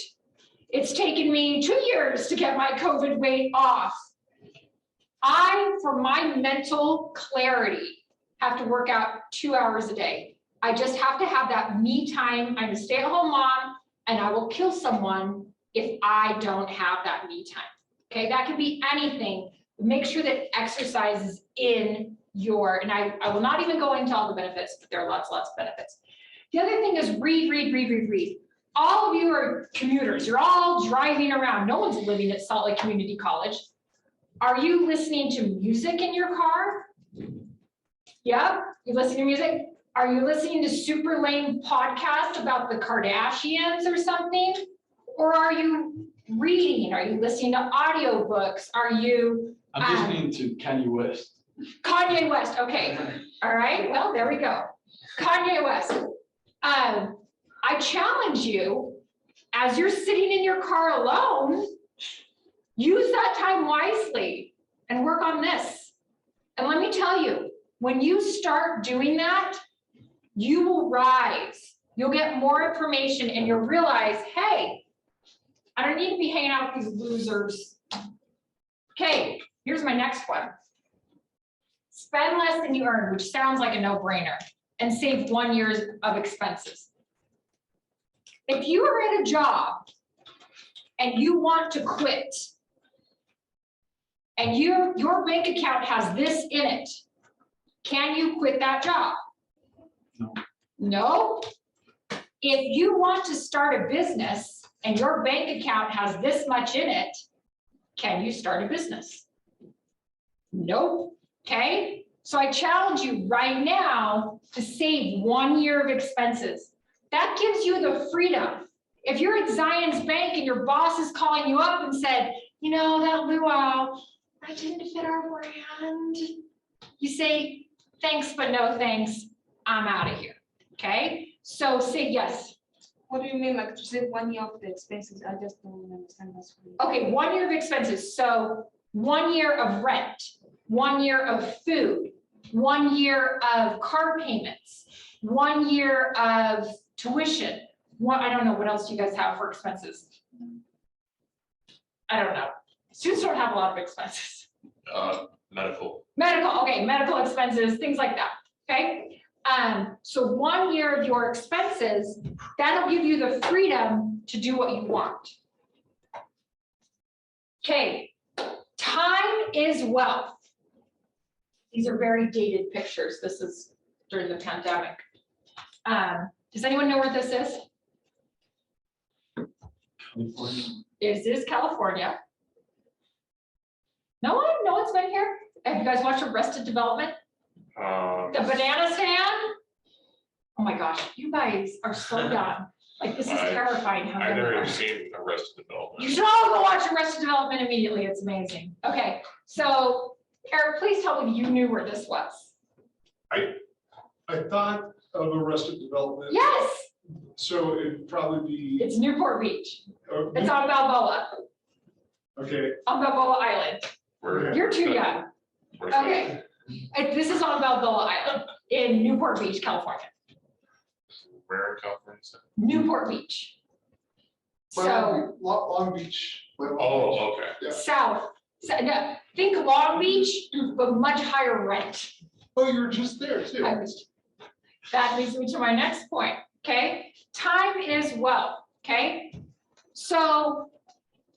A: It's taken me 2 years to get my COVID weight off. For my mental clarity, have to work out 2 hours a day. I just have to have that me time. I'm a stay-at-home mom, and I will kill someone if I don't have that me time. Okay, that could be anything. Make sure that exercise is in your, and I will not even go into all the benefits, but there are lots of benefits. The other thing is read. All of you are commuters. You're all driving around. No one's living at Salt Lake Community College. Are you listening to music in your car? Yeah, you listen to music? Are you listening to super lame podcast about the Kardashians or something? Or are you reading? Are you listening to audiobooks? Are you?
C: I'm listening to Kanye West.
A: Kanye West, okay. All right, well, there we go. Kanye West. I challenge you, as you're sitting in your car alone, use that time wisely and work on this. And let me tell you, when you start doing that, you will rise. You'll get more information and you'll realize, hey, I don't need to be hanging out with these losers. Okay, here's my next one. Spend less than you earn, which sounds like a no-brainer, and save 1 year of expenses. If you are at a job and you want to quit, and your bank account has this in it, can you quit that job?
C: No.
A: No? If you want to start a business and your bank account has this much in it, can you start a business? Nope. Okay? So I challenge you right now to save 1 year of expenses. That gives you the freedom. If you're at Zion's Bank and your boss is calling you up and said, you know, that luau, that didn't fit our brand. You say, thanks, but no thanks. I'm out of here. Okay? So say yes.
B: What do you mean, like to save 1 year of the expenses? I just don't understand this.
A: Okay, 1 year of expenses. So 1 year of rent, 1 year of food, 1 year of car payments, 1 year of tuition. I don't know, what else do you guys have for expenses? I don't know. Students don't have a lot of expenses.
E: Medical.
A: Medical, okay, medical expenses, things like that, okay? So 1 year of your expenses, that'll give you the freedom to do what you want. Okay, time is wealth. These are very dated pictures. This is during the pandemic. Does anyone know where this is?
C: California.
A: This is California. No one? No one's been here? Have you guys watched Arrested Development? The banana stand? Oh my gosh, you guys are so dumb. Like, this is terrifying. How
E: I've
A: dumb you
E: never
A: are.
E: even seen Arrested
A: You
E: Development.
A: should all go watch Arrested Development immediately. It's amazing. Okay, so Eric, please tell me you knew where this was.
D: I thought of Arrested Development,
A: Yes,
D: so it'd probably be.
A: it's Newport Beach.
D: uh,
A: It's on Balboa,
D: Okay,
A: on Balboa Island.
E: Where-
A: You're too young.
E: where's that?
A: Okay. This is on Balboa Island in Newport Beach, California.
E: Where in California is that?
A: Newport Beach. So
D: Long Beach.
E: Oh, okay.
D: Yeah.
A: south, no, think Long Beach, but much higher rent.
D: Oh, you were just there too.
A: That leads me to my next point, okay? Time is wealth, okay? So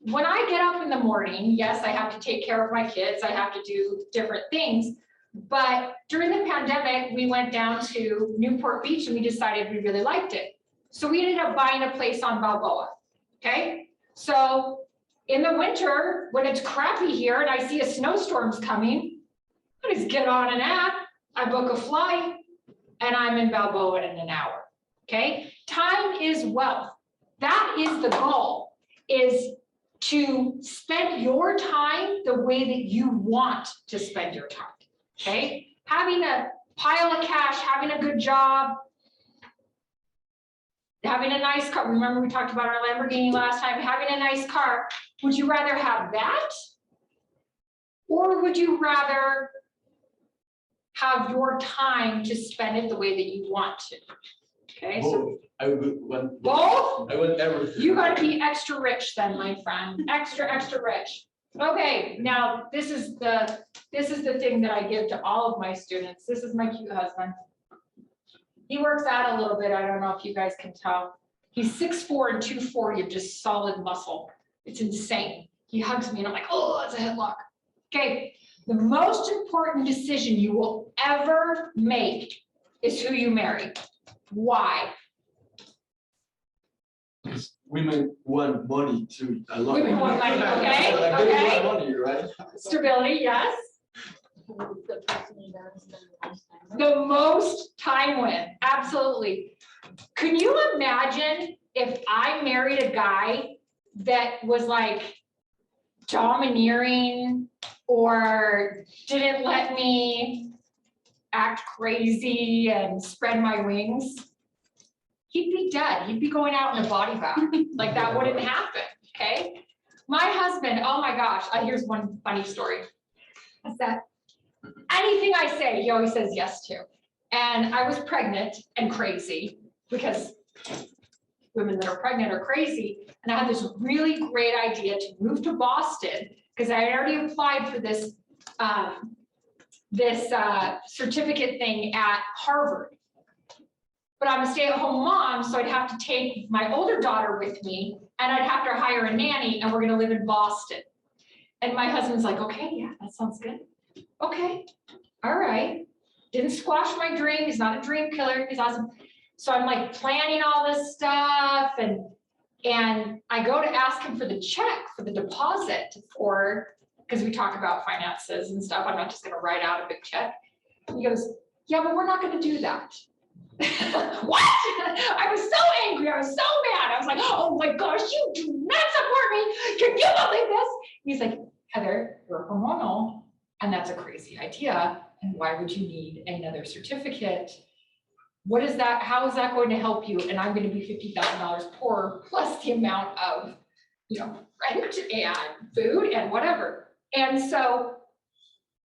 A: when I get up in the morning, yes, I have to take care of my kids, I have to do different things. But during the pandemic, we went down to Newport Beach and we decided we really liked it. So we ended up buying a place on Balboa, okay? So in the winter, when it's crappy here and I see a snowstorm's coming, I just get on an app, I book a flight, and I'm in Balboa in an hour, okay? Time is wealth. That is the goal, is to spend your time the way that you want to spend your time, okay? Having a pile of cash, having a good job, having a nice car. Remember we talked about our Lamborghini last time, having a nice car. Would you rather have that? Or would you rather have your time to spend it the way that you want to? Okay, so
C: Both. I would want.
A: both?
C: I want everything.
A: You gotta be extra rich then, my friend, extra, extra rich. Okay, now this is the thing that I give to all of my students. This is my cute husband. He works out a little bit. I don't know if you guys can tell. He's 6'4" and 240 of just solid muscle. It's insane. He hugs me and I'm like, oh, it's a headlock. Okay, the most important decision you will ever make is who you marry. Why?
C: Women want money too. A lot.
A: Women want money, okay,
C: Like, they
A: okay.
C: want money, right?
A: Stability, yes. The most time win, absolutely. Can you imagine if I married a guy that was like domineering or didn't let me act crazy and spread my wings? He'd be dead. He'd be going out in a body bag. Like that wouldn't happen, okay? My husband, oh my gosh, here's one funny story. Is that anything I say, he always says yes to. And I was pregnant and crazy because women that are pregnant are crazy. And I had this really great idea to move to Boston because I had already applied for this, certificate thing at Harvard. But I'm a stay-at-home mom, so I'd have to take my older daughter with me and I'd have to hire a nanny and we're gonna live in Boston. And my husband's like, okay, yeah, that sounds good. Okay, all right. Didn't squash my dream. He's not a dream killer. He's awesome. So I'm like planning all this stuff and I go to ask him for the check for the deposit because we talk about finances and stuff. I'm not just gonna write out a big check. He goes, yeah, but we're not gonna do that. What? I was so angry. I was so mad. I was like, oh my gosh, you do not support me. Can you believe this? He's like, Heather, you're hormonal, and that's a crazy idea. And why would you need another certificate? What is that? How is that going to help you? And I'm going to be $50,000 poorer, plus the amount of, rent and food and whatever. And so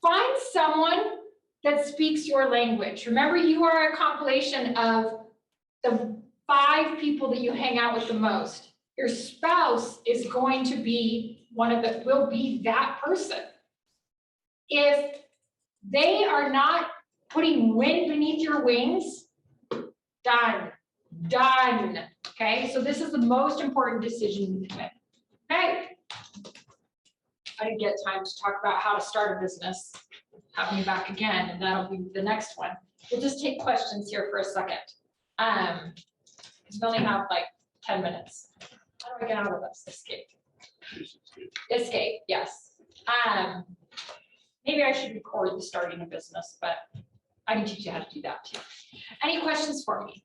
A: find someone that speaks your language. Remember, you are a compilation of the 5 people that you hang out with the most. Your spouse is going to be will be that person. If they are not putting wind beneath your wings, done, done. Okay, so this is the most important decision you can make. Okay. I didn't get time to talk about how to start a business. Have me back again, and that'll be the next one. We'll just take questions here for a second. Because we only have like 10 minutes. How do I get out of this? Escape. Escape, yes. Maybe I should record the starting a business, but I can teach you how to do that too. Any questions for me?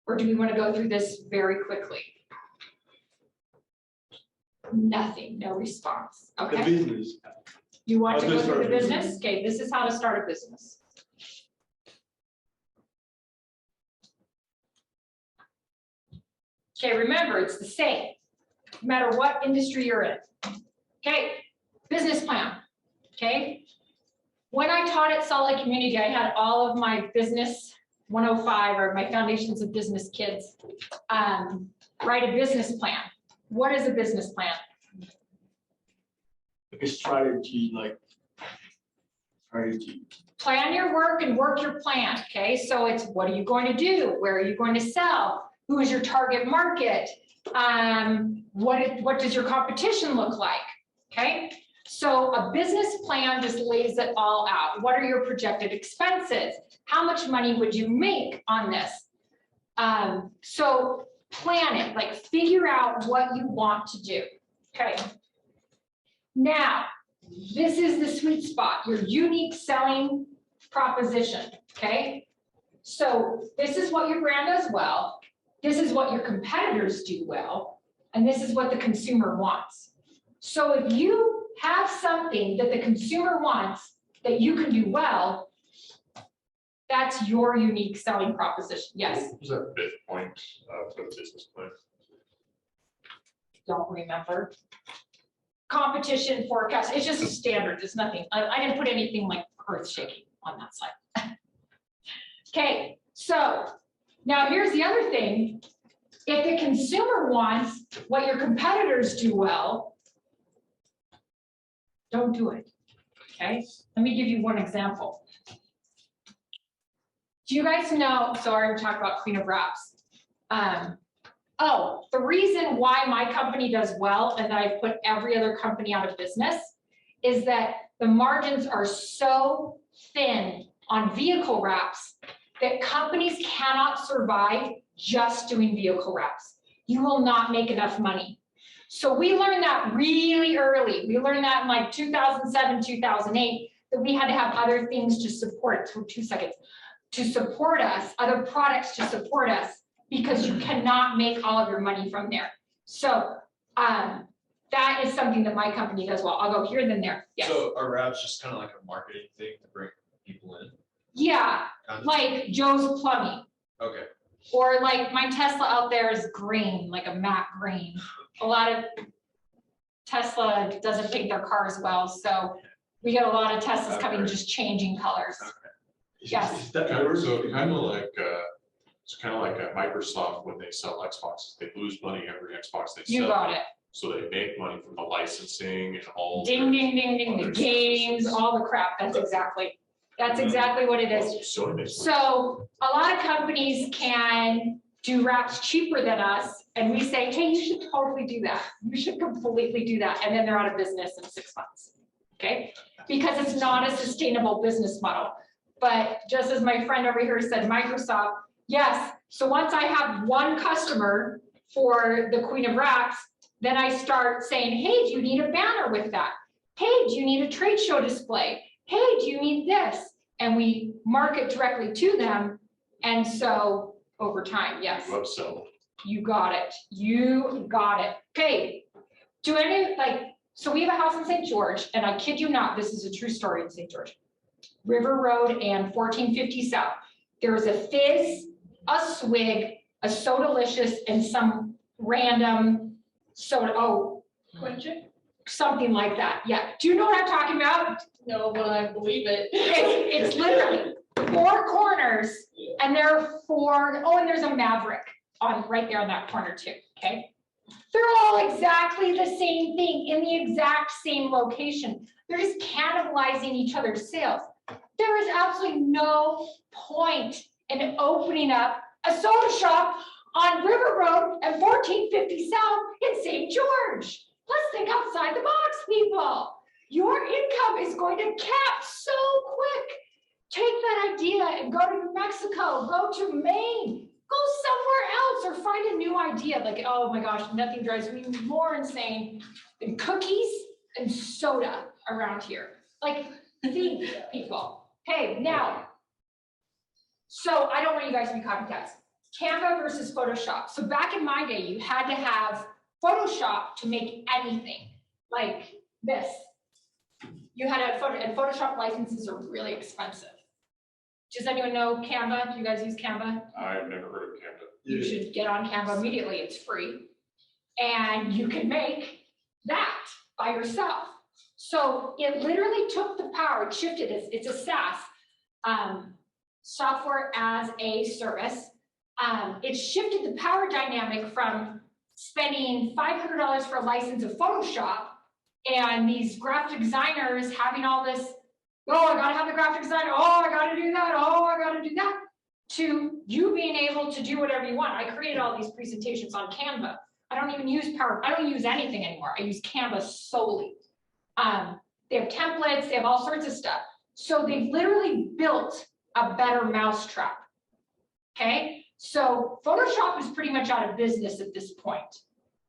A: Or do we want to go through this very quickly? Nothing, no response.
C: The
A: Okay.
C: business.
A: You want to
C: How to
A: go through the
C: start a
A: business?
C: business.
A: Okay, this is how to start a business. Okay, remember, it's the same, no matter what industry you're in. Okay, business plan, okay? When I taught at Salt Lake Community, I had all of my business 105 or my foundations of business kids write a business plan. What is a business plan?
C: Like a strategy, strategy.
A: Plan your work and work your plan, okay? So it's what are you going to do? Where are you going to sell? Who is your target market? What does your competition look like? Okay, so a business plan just lays it all out. What are your projected expenses? How much money would you make on this? So plan it, like figure out what you want to do. Okay. Now, this is the sweet spot, your unique selling proposition. Okay. So this is what your brand does well. This is what your competitors do well, and this is what the consumer wants. So if you have something that the consumer wants that you can do well, that's your unique selling proposition. Yes,
E: What was that fifth point for the business plan?
A: don't remember. Competition forecast, it's just a standard, it's nothing. I didn't put anything like earth shaking on that slide. Okay, so now here's the other thing. If the consumer wants what your competitors do well, don't do it, okay? Let me give you one example. Do you guys know, so I already talked about Queen of Wraps. The reason why my company does well and I put every other company out of business is that the margins are so thin on vehicle wraps that companies cannot survive just doing vehicle wraps. You will not make enough money. So we learned that really early. We learned that in like 2007, 2008, that we had to have other things to support, for 2 seconds, to support us, other products to support us, because you cannot make all of your money from there. So that is something that my company does well. I'll go here, then there. Yes.
F: So are wraps just kind of like a marketing thing to bring people in?
A: Yeah,
F: Kind of?
A: like Joe's Plumbing.
F: Okay.
A: Or like my Tesla out there is green, like a matte green. A lot of Tesla doesn't paint their cars well, so we get a lot of Teslas coming,
F: Okay.
A: just changing colors.
F: Okay.
A: Yes.
C: Is that
E: Kind of,
C: yours?
E: so kind of like, it's kind of like a Microsoft when they sell Xboxes, they lose money every Xbox they sell.
A: You got it.
E: So they make money from the licensing and all.
A: Ding, ding, ding, ding, the
E: other
A: games,
E: services.
A: all the crap. That's exactly what it is.
E: So it makes.
A: So a lot of companies can do wraps cheaper than us, and we say, hey, you should totally do that. You should completely do that. And then they're out of business in 6 months, okay? Because it's not a sustainable business model. But just as my friend over here said, Microsoft, yes. So once I have one customer for the Queen of Wraps, then I start saying, hey, do you need a banner with that? Hey, do you need a trade show display? Hey, do you need this? And we market directly to them. And so over time, yes.
E: Upsell.
A: You got it. You got it. Okay. Do any, so we have a house in St. George, and I kid you not, this is a true story in St. George. River Road and 1450 South. There's a fizz, a swig, a Sodalicious, and some random soda. Oh, something like that. Yeah. Do you know what I'm talking about?
G: No, but I believe it.
A: It's literally 4 corners, and there are 4. Oh, and there's a Maverick on right there on that corner too. Okay. They're all exactly the same thing in the exact same location. They're just cannibalizing each other's sales. there is absolutely no point in opening up a soda shop on River Road and 1450 South in St. George. Let's think outside the box, people. Your income is going to cap so quick. Take that idea and go to New Mexico, go to Maine, go somewhere else, or find a new idea. Like, oh my gosh, nothing drives me more insane than cookies and soda around here. Like, think, people. Hey, now, so I don't want you guys to be copycats. Canva versus Photoshop. So back in my day, you had to have Photoshop to make anything like this. You had a photo, and Photoshop licenses are really expensive. Does anyone know Canva? Do you guys use Canva?
E: I've never heard of Canva.
A: You should get on Canva immediately. It's free. And you can make that by yourself. So it literally took the power, it shifted, it's a SaaS, software as a service. It shifted the power dynamic from spending $500 for a license of Photoshop and these graphic designers having all this, oh, I gotta have the graphic designer, oh, I gotta do that, oh, I gotta do that, to you being able to do whatever you want. I created all these presentations on Canva. I don't even use Power, I don't use anything anymore. I use Canva solely. They have templates, they have all sorts of stuff. So they've literally built a better mousetrap, okay? So Photoshop is pretty much out of business at this point.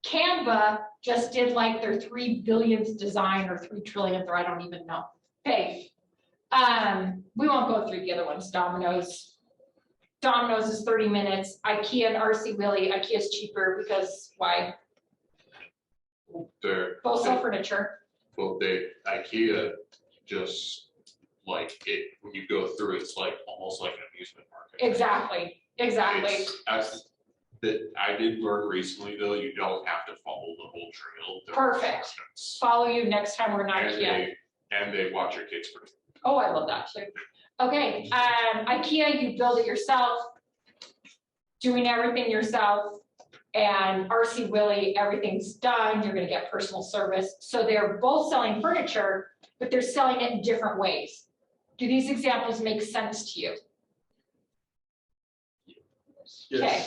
A: Canva just did like their 3 billionth design or 3 trillionth, or I don't even know. Okay, we won't go through the other ones. Domino's is 30 minutes. IKEA and RC Willey. IKEA's cheaper because why? Both sell furniture.
E: Well, IKEA just like it, when you go through, it's like almost like an amusement market.
A: Exactly.
E: That I did learn recently though, you don't have to follow the whole trail.
A: Perfect. Follow you next time we're not IKEA.
E: And they watch your kids for.
A: Oh, I love that too. Okay, IKEA, you build it yourself, doing everything yourself, and RC Willey, everything's done. You're going to get personal service. So they're both selling furniture, but they're selling it in different ways. Do these examples make sense to you?
C: Yes.
A: Okay.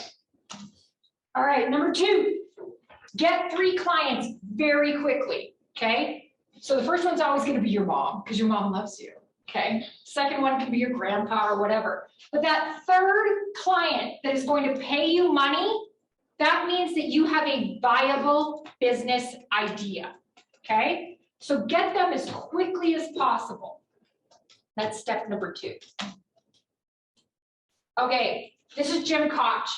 A: All right, number 2, get 3 clients very quickly, okay? So the first one's always gonna be your mom, because your mom loves you, okay? Second one can be your grandpa or whatever. But that third client that is going to pay you money, that means that you have a viable business idea, okay? So get them as quickly as possible. That's step number 2. Okay, this is Jim Koch.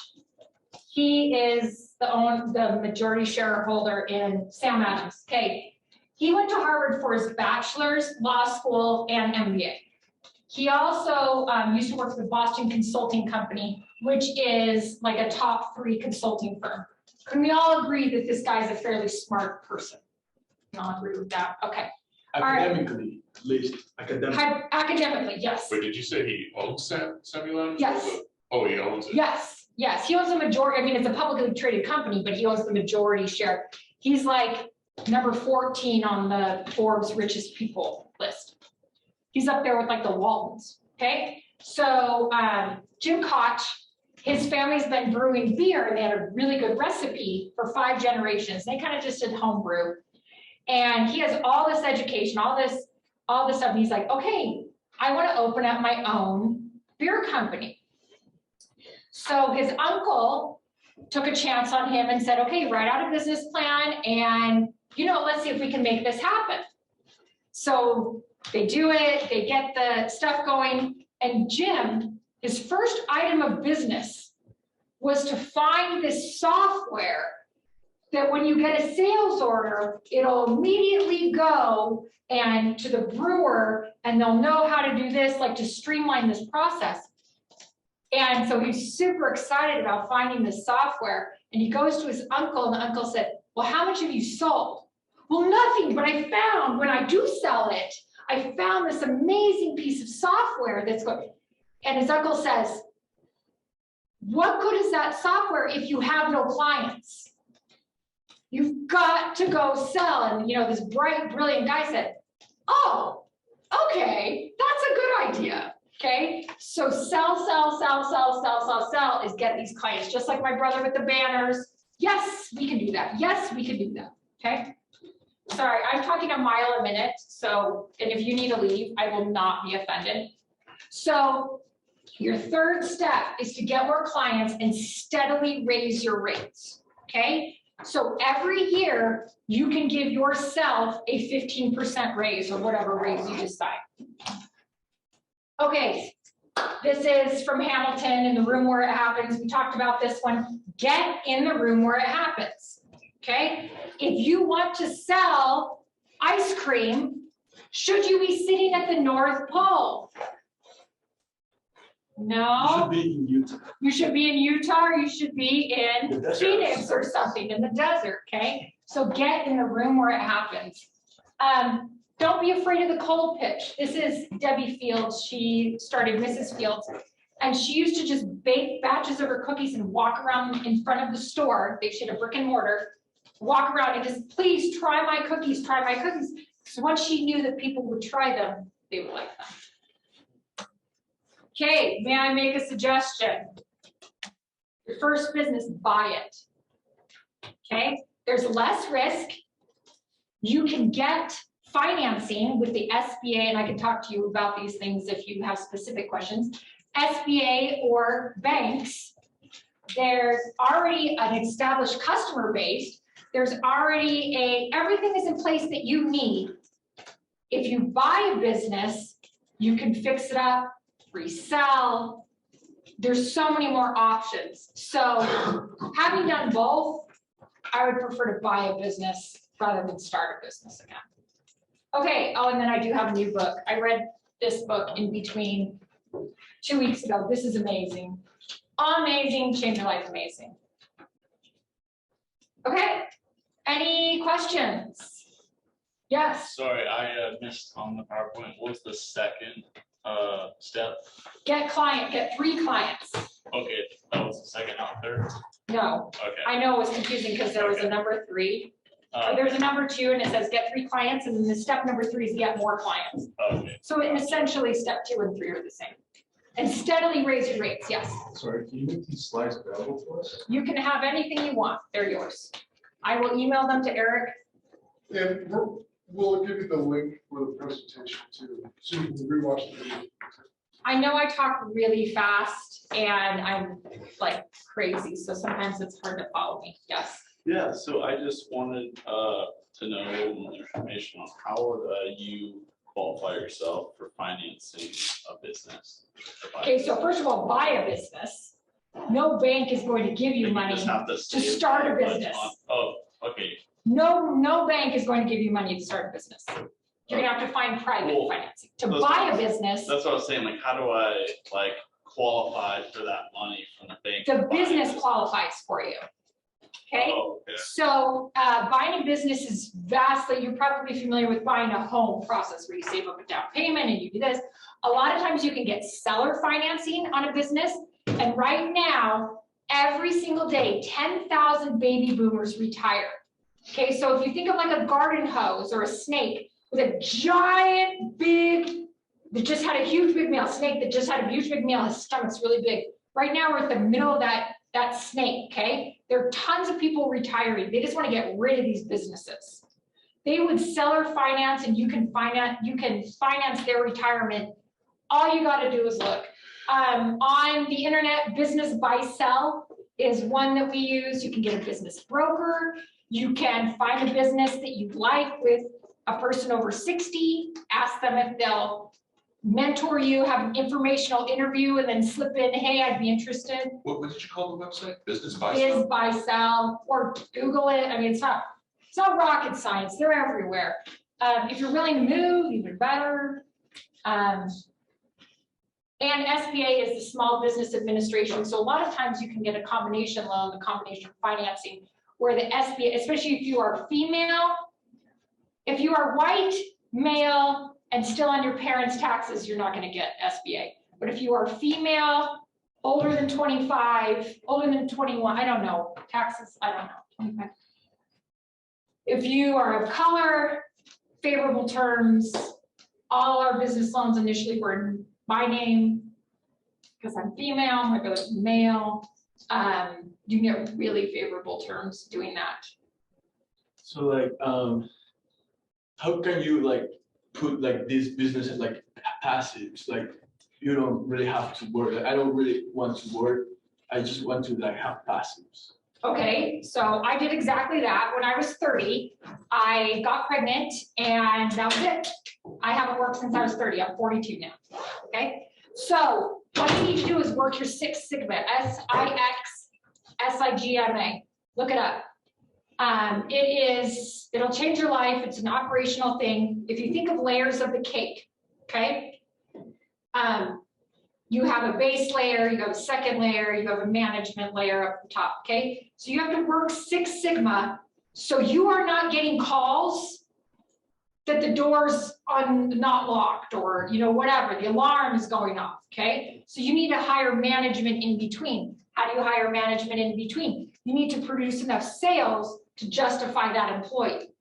A: He is the majority shareholder in Sam Adams. Okay, he went to Harvard for his bachelor's, law school, and MBA. He also used to work for the Boston Consulting Company, which is like a top 3 consulting firm. Can we all agree that this guy's a fairly smart person? We all agree with that? Okay.
C: Academically, at least
A: Academically, yes.
E: But did you say he owns Samuel Adams?
A: Yes.
E: Oh, he owns it.
A: Yes, he owns the majority. I mean, it's a publicly traded company, but he owns the majority share. He's like number 14 on the Forbes richest people list. He's up there with like the Waltons, okay? So Jim Koch, his family's been brewing beer, and they had a really good recipe for 5 generations. They kind of just did home brew. And he has all this education, all this stuff. And he's like, okay, I want to open up my own beer company. So his uncle took a chance on him and said, okay, write out a business plan and, let's see if we can make this happen. So they do it, they get the stuff going. And Jim, his first item of business was to find this software that when you get a sales order, it'll immediately go and to the brewer, and they'll know how to do this, like to streamline this process. And so he's super excited about finding this software, and he goes to his uncle, and the uncle said, well, how much have you sold? Well, nothing, but I found when I do sell it, I found this amazing piece of software that's going. And his uncle says, what good is that software if you have no clients? You've got to go sell. And this bright, brilliant guy said, oh, Okay, that's a good idea. Okay, so sell is get these clients, just like my brother with the banners. Yes, we can do that. Yes, we can do that. Okay. Sorry, I'm talking a mile a minute. So, and if you need to leave, I will not be offended. So your third step is to get more clients and steadily raise your rates. Okay. So every year you can give yourself a 15% raise or whatever raise you decide. Okay, this is from Hamilton, in the room where it happens. We talked about this one. Get in the room where it happens. Okay, if you want to sell ice cream, should you be sitting at the North Pole? No.
C: You should be in Utah.
A: You should be in Utah, or you should be in
C: The desert.
A: Phoenix or something, in the desert, okay? So get in the room where it happens. Don't be afraid of the cold pitch. This is Debbie Fields. She started Mrs. Fields, and she used to just bake batches of her cookies and walk around in front of the store. She had a brick and mortar, walk around and just, please try my cookies, try my cookies. So once she knew that people would try them, they would like them. Okay, may I make a suggestion? Your first business, buy it. Okay, there's less risk. You can get financing with the SBA, and I can talk to you about these things if you have specific questions. SBA or banks, there's already an established customer base. There's already everything is in place that you need. If you buy a business, you can fix it up, resell. There's so many more options. So having done both, I would prefer to buy a business rather than start a business again. Okay, oh, and then I do have a new book. I read this book in between 2 weeks ago. This is amazing. Amazing, change your life, amazing. Okay, any questions? Yes.
H: Sorry, I missed on the PowerPoint. What was the second step?
A: Get 3 clients.
H: Okay, that was the second, not third.
A: No,
H: Okay.
A: I know it was confusing because there was a number 3. There's a number 2 and it says get 3 clients, and then the step number 3 is get more clients.
H: Okay.
A: So essentially step 2 and 3 are the same. And steadily raise your rates, yes.
D: Sorry, can you make these slides available for us?
A: You can have anything you want, they're yours. I will email them to Eric.
D: And we'll give you the link for the presentation too, so you can rewatch the video.
A: I know I talk really fast and I'm like crazy, so sometimes it's hard to follow me, yes.
H: Yeah, so I just wanted to know more information on how would you qualify yourself for financing a business?
A: Okay, so first of all, buy a business. No bank is going to give you money to start a business.
H: Oh, okay.
A: No bank is going to give you money to start a business. You're gonna have to find private financing. To buy a business,
H: That's what I was saying, like, how do I like qualify for that money from the bank?
A: the business qualifies for you. Okay?
H: Oh, okay.
A: So buying a business is vastly, you're probably familiar with buying a home process where you save up a down payment and you do this. A lot of times you can get seller financing on a business. And right now, every single day, 10,000 baby boomers retire. Okay, so if you think of like a garden hose or a snake with a giant big, that just had a huge big male, snake that just had a huge big male, his stomach's really big. Right now we're at the middle of that snake, okay? There are tons of people retiring. They just want to get rid of these businesses. They would seller finance, and you can finance their retirement. All you got to do is look. On the internet, Business Buy Sell is one that we use. You can get a business broker. You can find a business that you like with a person over 60, ask them if they'll mentor you, have an informational interview, and then slip in, hey, I'd be interested.
E: What did you call the website? Business Buy
A: Biz
E: Sell?
A: Buy Sell, or Google it. I mean, it's not rocket science. They're everywhere. If you're willing to move, even better. And SBA is the Small Business Administration. So a lot of times you can get a combination loan, a combination financing, where the SBA, especially if you are female, if you are white, male, and still on your parents' taxes, you're not going to get SBA. But if you are female, older than 25, older than 21, I don't know, taxes, I don't know, 25. If you are of color, favorable terms, all our business loans initially were in my name, because I'm female, my brother's male. You can get really favorable terms doing that.
C: So like, how can you like put like this business as like passives? Like you don't really have to work. Like, I don't really want to work. I just want to like have passives.
A: Okay, so I did exactly that. When I was 30, I got pregnant and that was it. I haven't worked since I was 30. I'm 42 now. Okay, so what you need to do is work your Six Sigma, SIXSIGMA. Look it up. It'll change your life. It's an operational thing. If you think of layers of the cake, okay? You have a base layer, you have a second layer, you have a management layer up the top, okay? So you have to work Six Sigma so you are not getting calls that the door's not locked or, you know, whatever, the alarm is going off, okay? So you need to hire management in between. How do you hire management in between? You need to produce enough sales to justify that employee,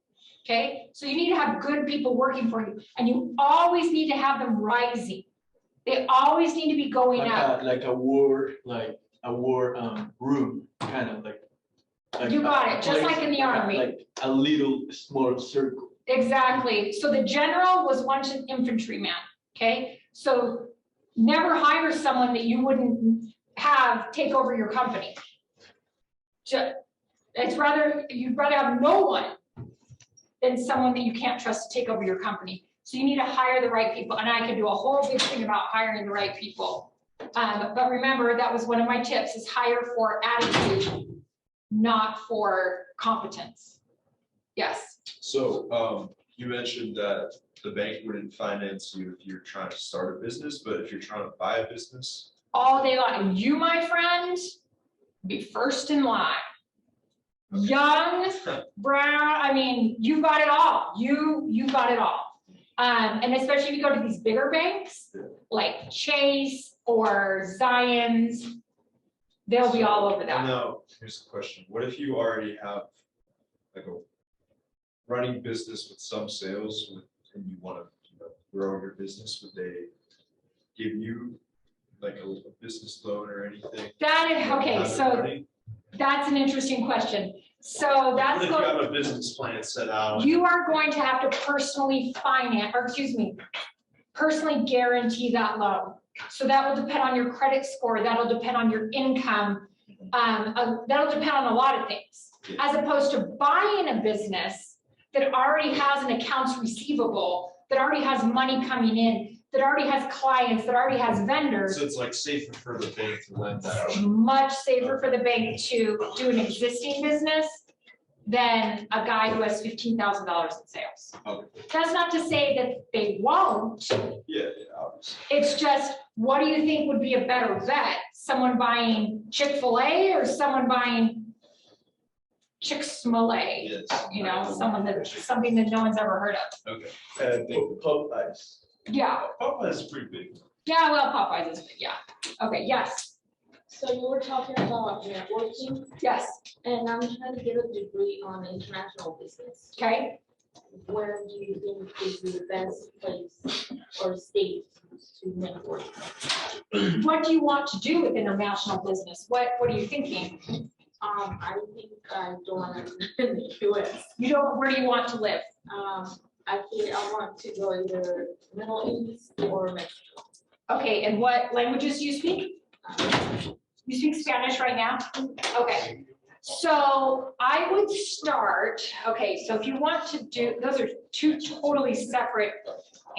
A: okay? So you need to have good people working for you, and you always need to have them rising. They always need to be going
C: Like
A: up.
C: like a war room, kind of like.
A: You got it, just like in the army.
C: Like a little small circle.
A: Exactly. So the general was once an infantryman, okay? So never hire someone that you wouldn't have take over your company. You'd rather have no one than someone that you can't trust to take over your company. So you need to hire the right people, and I can do a whole big thing about hiring the right people. But remember, that was one of my tips: is hire for attitude, not for competence. Yes.
F: So you mentioned that the bank wouldn't finance you if you're trying to start a business, but if you're trying to buy a business,
A: All day long. You, my friend, be first in line. Young, brown, I mean, you got it all. You got it all. And especially if you go to these bigger banks, like Chase or Zions, they'll be all over
F: and
A: that.
F: now here's the question: what if you already have like a running business with some sales, and you want to grow your business? Would they give you like a business loan or anything?
A: That is, okay,
F: Have it
A: so
F: running?
A: that's an interesting question. So that's
F: What if you have a business plan set out?
A: you are going to have to personally finance, or excuse me, personally guarantee that loan. So that will depend on your credit score. That'll depend on your income. That'll depend on a lot of things. As opposed to buying a business that already has an accounts receivable, that already has money coming in, that already has clients, that already has vendors.
F: So it's like safer for the bank to lend that out.
A: Much safer for the bank to do an existing business than a guy who has $15,000 in sales.
F: Okay.
A: That's not to say that they won't.
F: Yeah, obviously.
A: It's just, what do you think would be a better bet? Someone buying Chick-fil-A or someone buying Chick-fil-A?
F: Yes.
A: You know, something that no one's ever heard of.
F: Okay.
C: And I think Popeyes.
A: Yeah,
F: Popeyes is pretty big.
A: yeah, well, Popeyes is big, yeah. Okay, yes,
G: So you were talking about networking,
A: yes,
G: and I'm trying to get a degree on international business.
A: okay.
G: Where do you think is the best place or state to network?
A: What do you want to do with international business? What are you thinking?
G: I think I don't want to live in the US.
A: Where do you want to live?
G: I think I want to go either Middle East or Mexico.
A: Okay, and what languages do you speak? You speak Spanish right now? Okay. So I would start, okay, so if you want to do, those are two totally separate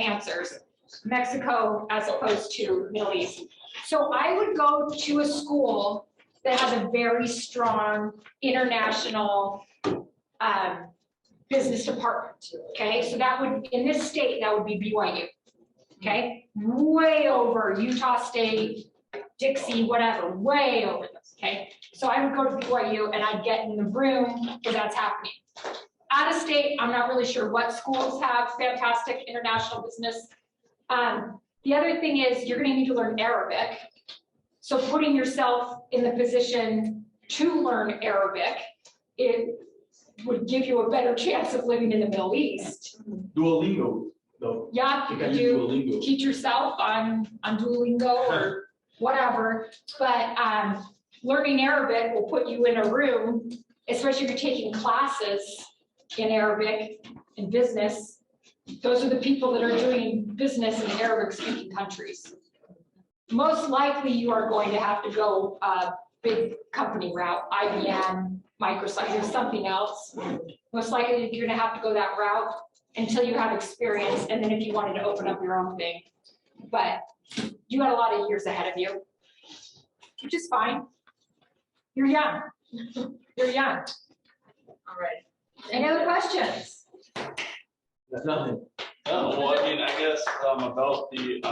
A: answers, Mexico as opposed to Middle East. So I would go to a school that has a very strong international business department, okay? So that would, in this state, that would be BYU, okay? Way over Utah State, Dixie, whatever, way over this, okay? So I would go to BYU and I'd get in the room where that's happening. Out of state, I'm not really sure what schools have fantastic international business. The other thing is you're gonna need to learn Arabic. So putting yourself in the position to learn Arabic, it would give you a better chance of living in the Middle East.
C: Duolingo. No,
A: Yeah,
C: you
A: you
C: can
A: can
C: use
A: do,
C: Duolingo.
A: teach yourself on Duolingo or whatever. But learning Arabic will put you in a room, especially if you're taking classes in Arabic in business. Those are the people that are doing business in Arabic speaking countries. Most likely you are going to have to go big company route, IBM, Microsoft, or something else. Most likely you're gonna have to go that route until you have experience, and then if you wanted to open up your own thing. But you got a lot of years ahead of you, which is fine. You're young. You're young.
B: All right.
A: Any other questions?
C: Nothing.
H: Oh, well, I mean, I guess about the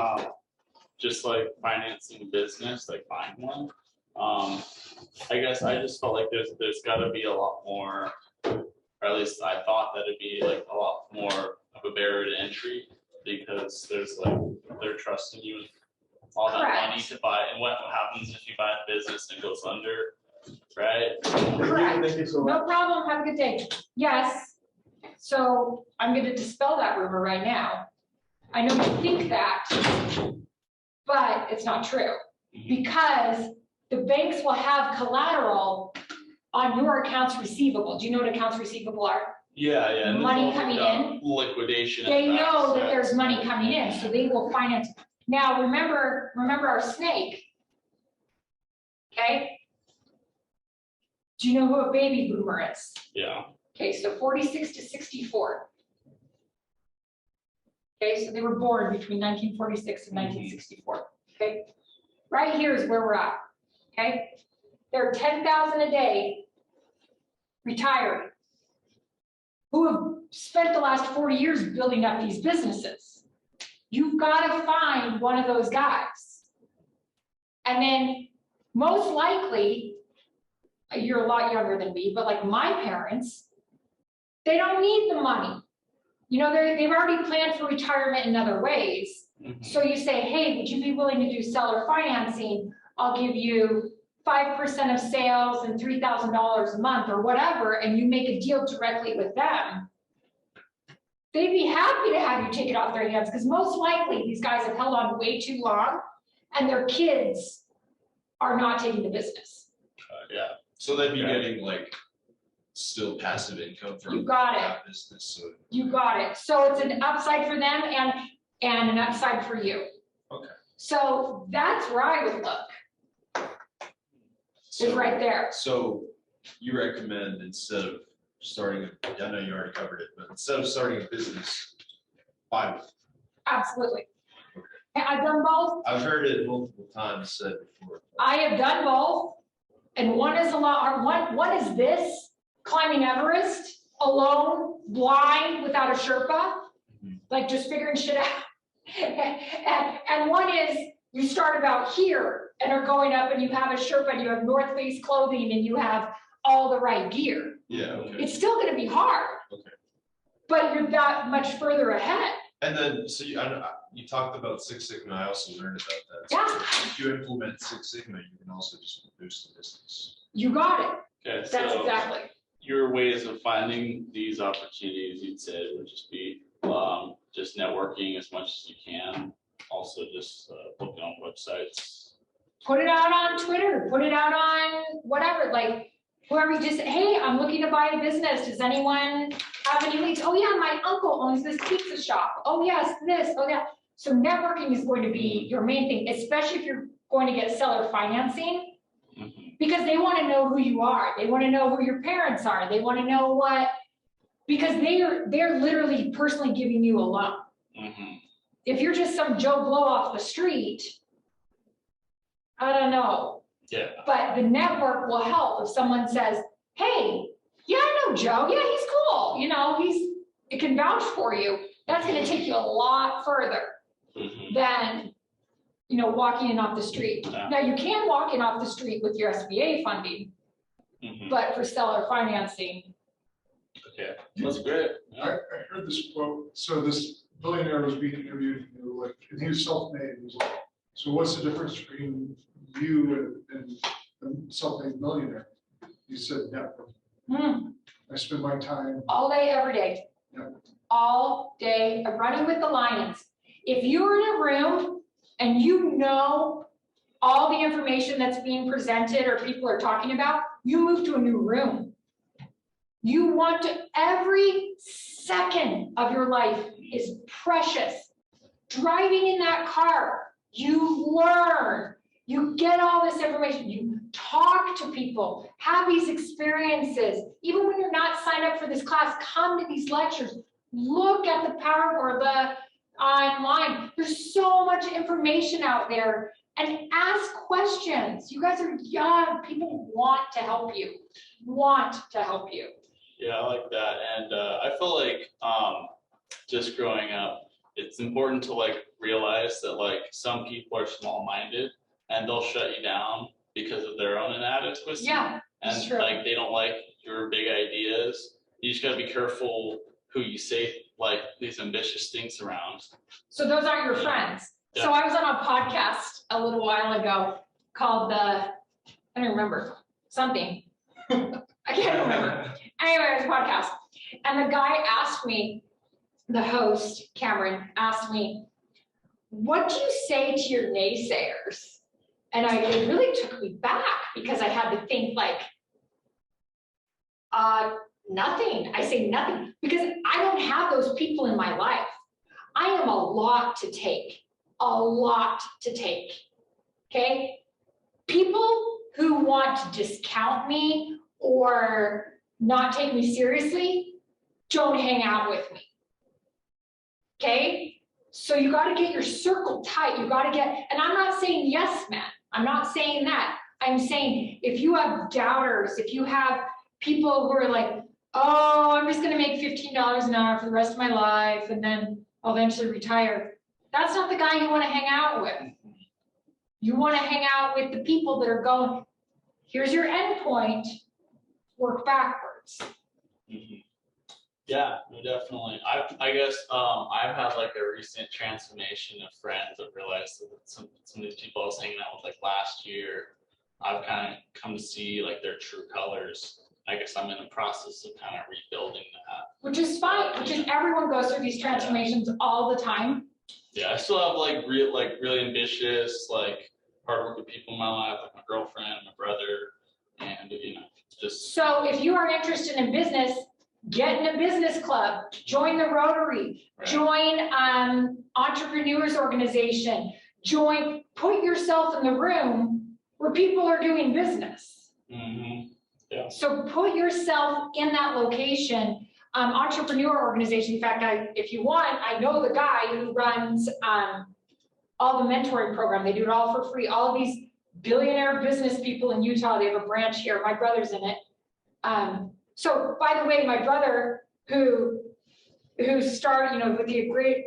H: just like financing business, like buying one. I guess I just felt like there's got to be a lot more, or at least I thought that it'd be like a lot more of a barrier to entry, because there's like they're trusting you with all that money
A: Correct.
H: to buy, and what happens if you buy a business and it goes under, right?
A: Correct.
C: Thank you so much.
A: No problem. Have a good day. Yes. So I'm going to dispel that rumor right now. I know you think that, but it's not true, because the banks will have collateral on your accounts receivable. Do you know what accounts receivable are?
H: Yeah, yeah. and
A: Money
H: there's
A: coming
H: also
A: in.
H: Liquidation.
A: They know that
H: effects,
A: there's money coming in, so they will finance. Now, remember our snake. Okay? Do you know who a baby boomer is?
H: Yeah.
A: Okay, so 46 to 64. Okay, so they were born between 1946 and 1964. Okay, right here is where we're at. Okay, there are 10,000 a day retired who have spent the last 40 years building up these businesses. You've got to find one of those guys. And then most likely, you're a lot younger than me, but like my parents, they don't need the money. You know, they've already planned for retirement in other ways.
H: Mhm.
A: So you say, hey, would you be willing to do seller financing? I'll give you 5% of sales and $3,000 a month or whatever, and you make a deal directly with them. They'd be happy to have you take it off their hands, because most likely these guys have held on way too long and their kids are not taking the business.
H: Yeah.
F: So they'd be getting like still passive income from
A: You got it.
F: that business, so.
A: You got it. So it's an upside for them and an upside for you.
F: Okay.
A: So that's where I would look, is
F: So-
A: right there.
F: So you recommend, instead of starting, I know you already covered it, but instead of starting a business, buy one.
A: Absolutely. I've done both.
F: I've heard it multiple times said before.
A: I have done both. And one is a lot, one is this, climbing Everest alone, blind, without a Sherpa, like just figuring shit out. And one is you start about here and are going up and you have a Sherpa and you have North Face clothing and you have all the right gear.
F: Yeah, okay.
A: It's still gonna be hard.
F: Okay.
A: But you're that much further ahead.
F: And then, so you, I know, you talked about Six Sigma, I also learned about that.
A: Yeah.
F: So if you implement Six Sigma, you can also just boost the business.
A: You got it.
H: Okay,
A: That's
H: so
A: exactly.
H: your ways of finding these opportunities, you'd say, would just be just networking as much as you can. Also just looking on websites.
A: Put it out on Twitter, put it out on whatever, like whoever you just, hey, I'm looking to buy a business. Does anyone have any leads? Oh yeah, my uncle owns this pizza shop. Oh yes, this, oh yeah. So networking is going to be your main thing, especially if you're going to get seller financing, because they want to know who you are. They want to know who your parents are. They want to know what, because they're literally personally giving you a loan.
H: Mhm.
A: If you're just some Joe Blow off the street, I don't know.
H: Yeah.
A: But the network will help if someone says, hey, yeah, I know Joe. Yeah, he's cool. You know, it can vouch for you. That's going to take you a lot further
H: Mhm.
A: than, you know, walking in off the street.
H: Yeah.
A: Now, you can walk in off the street with your SBA funding,
H: Mhm.
A: but for seller financing,
H: Okay, that's great.
D: I heard this quote, so this billionaire was being interviewed, and they were like, and he was self-made, he was like, so what's the difference between you and a self-made millionaire? He said, network. I spend my time
A: all day, every day. All day, running with the lions. If you're in a room and you know all the information that's being presented or people are talking about, you move to a new room. You want to, every second of your life is precious. Driving in that car, you learn, you get all this information, you talk to people, have these experiences. Even when you're not signed up for this class, come to these lectures, look at the power or the online. There's so much information out there, and ask questions. You guys are young, people want to help you,
H: Yeah, I like that. And I feel like just growing up, it's important to like realize that like some people are small-minded and they'll shut you down because of their own inadequacy.
A: Yeah, that's
H: And
A: true.
H: like they don't like your big ideas. You just gotta be careful who you say like these ambitious things around.
A: So those aren't your friends.
H: Yeah.
A: So I was on a podcast a little while ago called I don't remember, something. I can't remember. Anyway, it was a podcast. And the guy asked me, the host, Cameron, asked me, what do you say to your naysayers? And it really took me back because I had to think like, nothing. I say nothing because I don't have those people in my life. I am a lot to take, okay? People who want to discount me or not take me seriously don't hang out with me, okay? So you got to get your circle tight. You got to get, and I'm not saying yes, man. I'm not saying that. I'm saying if you have doubters, if you have people who are like, oh, I'm just going to make $15 an hour for the rest of my life and then I'll eventually retire. That's not the guy you want to hang out with. You want to hang out with the people that are going, here's your end point, work backwards.
H: Mhm. Yeah, no, definitely. I guess I've had like a recent transformation of friends. I've realized that some of these people I was hanging out with like last year, I've kind of come to see like their true colors. I guess I'm in the process of kind of rebuilding that.
A: Which is fine, which is everyone goes through these transformations all the time.
H: Yeah, I still have like really ambitious, like hardworking people in my life, like my girlfriend, my brother, and you know, just.
A: So if you are interested in business, get in a business club, join the Rotary,
H: Right.
A: join entrepreneurs organization, put yourself in the room where people are doing business.
H: Mhm.
A: So put yourself in that location, entrepreneur organization. In fact, if you want, I know the guy who runs all the mentoring program. They do it all for free. All of these billionaire business people in Utah, they have a branch here. My brother's in it. So by the way, my brother who started, with the great,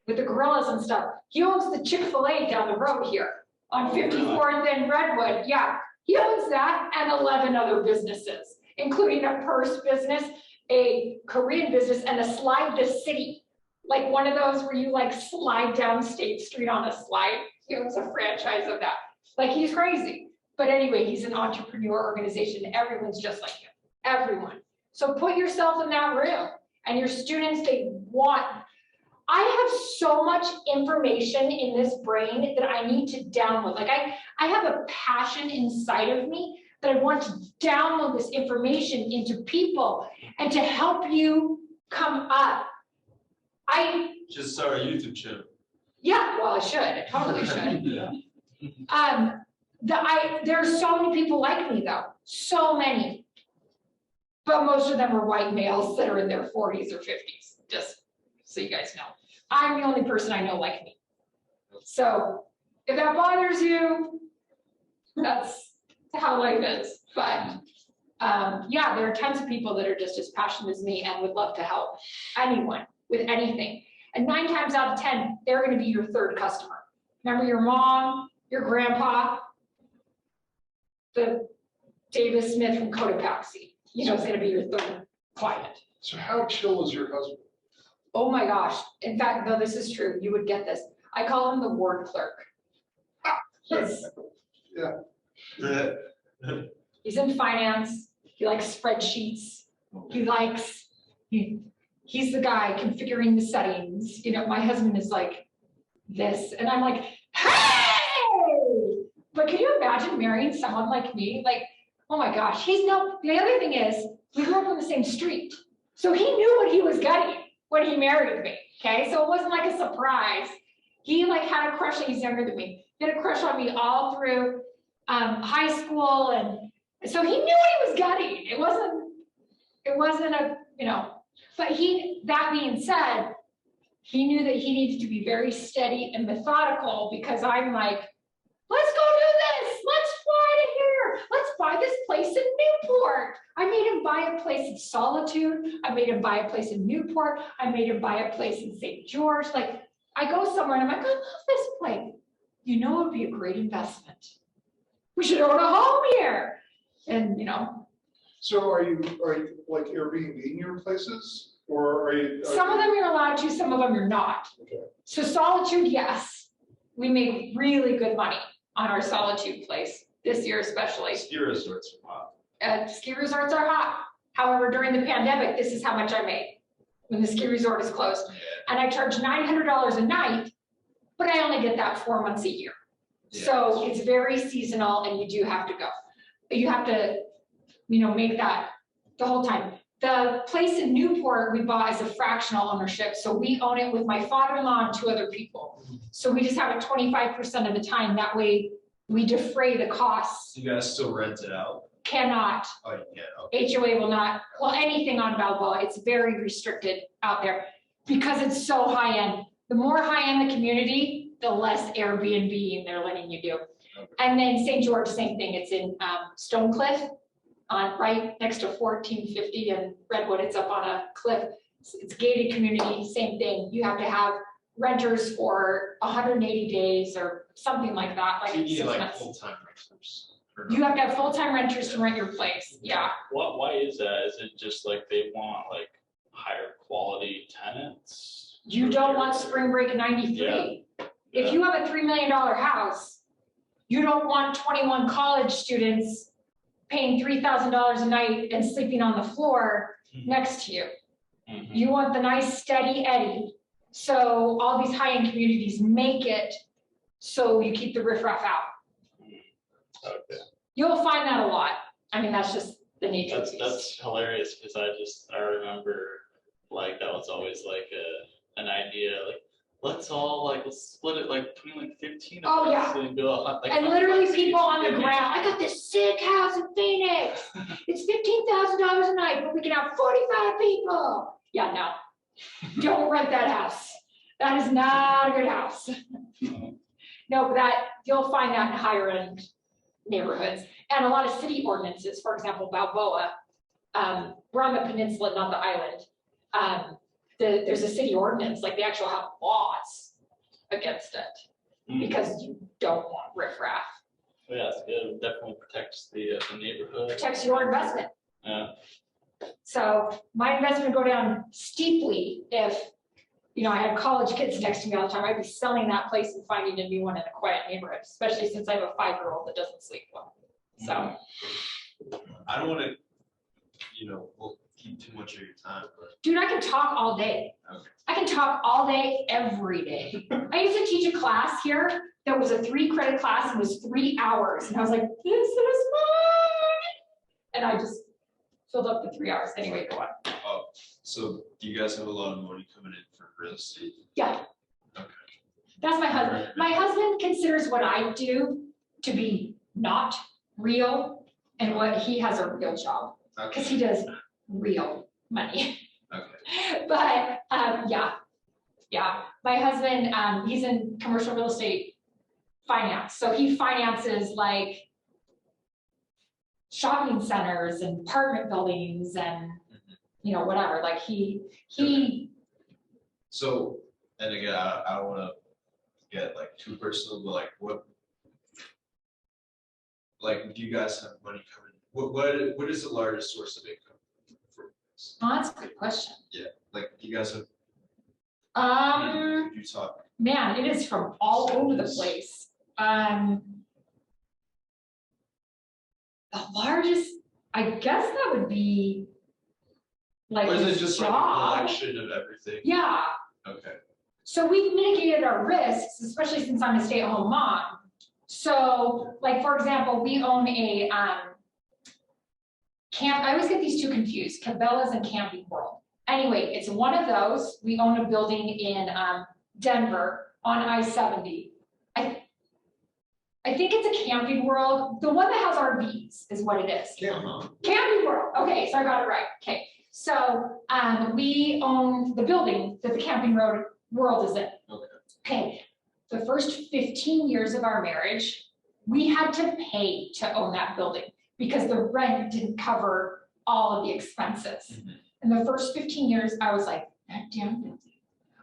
A: with the gorillas and stuff, he owns the Chick-fil-A down the road here on 54th and Redwood. Yeah, he owns that and 11 other businesses, including a purse business, a Korean business, and a Slide the City. Like one of those where you like slide down State Street on a slide. He owns a franchise of that. Like he's crazy. But anyway, he's an entrepreneur organization. Everyone's just like him, everyone. So put yourself in that room and your students, I have so much information in this brain that I need to download. Like I have a passion inside of me that I want to download this information into people and to help you come up.
F: Just start a YouTube channel.
A: Yeah, well, I should, I totally should.
F: Yeah.
A: There are so many people like me though, so many. But most of them are white males that are in their 40s or 50s, just so you guys know. I'm the only person I know like me. So if that bothers you, that's how life is. But yeah, there are tons of people that are just as passionate as me and would love to help anyone with anything. And 9 times out of 10, they're going to be your third customer. Remember your mom, your grandpa, the Davis Smith from Cotopaxi, is going to be your third client.
D: So how chill is your husband?
A: Oh my gosh. In fact, no, this is true. You would get this. I call him the word clerk. He's
F: Yeah.
A: in finance. He likes spreadsheets. He likes, He's the guy configuring the settings, my husband is like this, and I'm like, hey! But can you imagine marrying someone like me? Like, oh my gosh, the other thing is, we grew up on the same street. So he knew what he was getting when he married me, okay? So it wasn't like a surprise. He like had a crush, he's younger than me. He had a crush on me all through high school, and so he knew what he was getting. It wasn't a, but that being said, he knew that he needed to be very steady and methodical, because I'm like, let's go do this. Let's fly to here. Let's buy this place in Newport. I made him buy a place in Solitude. I made him buy a place in Newport. I made him buy a place in St. George. Like, I go somewhere and I'm like, I love this place. It would be a great investment. We should own a home here. And,
D: So are you like Airbnb your places, or are you?
A: Some of them you're allowed to, some of them you're not.
D: Okay.
A: So Solitude, yes. We made really good money on our Solitude place this year especially.
F: Ski resorts are hot.
A: Ski resorts are hot. However, during the pandemic, this is how much I made when the ski resort is closed. And I charge $900 a night, but I only get that 4 months a year.
F: Yeah.
A: So it's very seasonal, and you do have to go. You have to, make that the whole time. The place in Newport we bought as a fractional ownership, so we own it with my father-in-law and 2 other people. So we just have it 25% of the time. That way we defray the costs.
F: You guys still rent it out?
A: Cannot.
F: Oh, you can, okay.
A: HOA will not, well, anything on Balboa, it's very restricted out there because it's so high end. The more high end the community, the less Airbnb they're letting you do.
F: Okay.
A: And then St. George, same thing. It's in Stonecliff, right next to 1450 and Redwood. It's up on a cliff. It's gated community, same thing. You have to have renters for 180 days or something like that.
F: So you need
A: 6
F: like
A: months.
F: full-time renters.
A: You have to have full-time renters to rent your place. Yeah.
H: Why is that? Is it just like they want like higher quality tenants?
A: You don't want spring break in 93. If you have a $3 million house, you don't want 21 college students paying $3,000 a night and sleeping on the floor next to you.
H: Mhm.
A: You want the nice steady Eddie. So all these high-end communities make it so you keep the riffraff out.
H: Okay.
A: You'll find that a lot. I mean, that's just the nature of
H: That's hilarious, because I remember like that was always like an idea, like let's split it like between like 15 of
A: Oh,
H: us
A: yeah.
H: and go like
A: And
H: $100
A: literally
H: each.
A: people on the
H: Yeah.
A: ground, I got this sick house in Phoenix. It's $15,000 a night, but we can have 45 people. Yeah, no, don't rent that house. That is not a good house. No, but you'll find that in higher end neighborhoods. And a lot of city ordinances, for example, Balboa, we're on the peninsula, not the island. There's a city ordinance, like they actually have laws against it. Because you don't want riffraff.
H: Yeah, it's good. It definitely protects the neighborhood.
A: Protects your investment.
H: Yeah.
A: So my investment would go down steeply if, I had college kids next to me all the time. I'd be selling that place and finding a new one in a quiet neighborhood, especially since I have a 5-year-old that doesn't sleep well. So
F: I don't want to, we'll keep too much of your time, but.
A: dude, I can talk all day.
F: Okay.
A: I can talk all day, every day. I used to teach a class here that was a 3-credit class and was 3 hours. And I was like, this is fun. And I just filled up the 3 hours. Anyway, go on.
F: Oh, so do you guys have a lot of money coming in for real estate?
A: Yeah.
F: Okay.
A: That's my husband. My husband considers what I do to be not real and what he has a real job because he does real money.
F: Okay.
A: But yeah. My husband, he's in commercial real estate finance. So he finances like shopping centers and apartment buildings and, whatever. Like he.
F: So, and again, I don't want to get like too personal, but like do you guys have money coming? What is the largest source of income for this?
A: Oh, that's a good question.
F: Like, do you guys have? Could you talk?
A: Man, it is from all over the place. The largest, I guess that would be like
F: Or is it
A: his
F: just like a
A: job.
F: collection of everything?
A: Yeah,
F: Okay.
A: so we've mitigated our risks, especially since I'm a stay-at-home mom. So, like, for example, we own a I always get these two confused, Cabela's and Camping World. Anyway, it's one of those. We own a building in Denver on I-70. I think it's a Camping World. The one that has RVs is what it is. Camping World. Okay, so I got it right. Okay, so we own the building that the Camping World is in.
F: Okay.
A: Okay, the first 15 years of our marriage, we had to pay to own that building because the rent didn't cover all of the expenses. In the first 15 years, I was like, that damn building,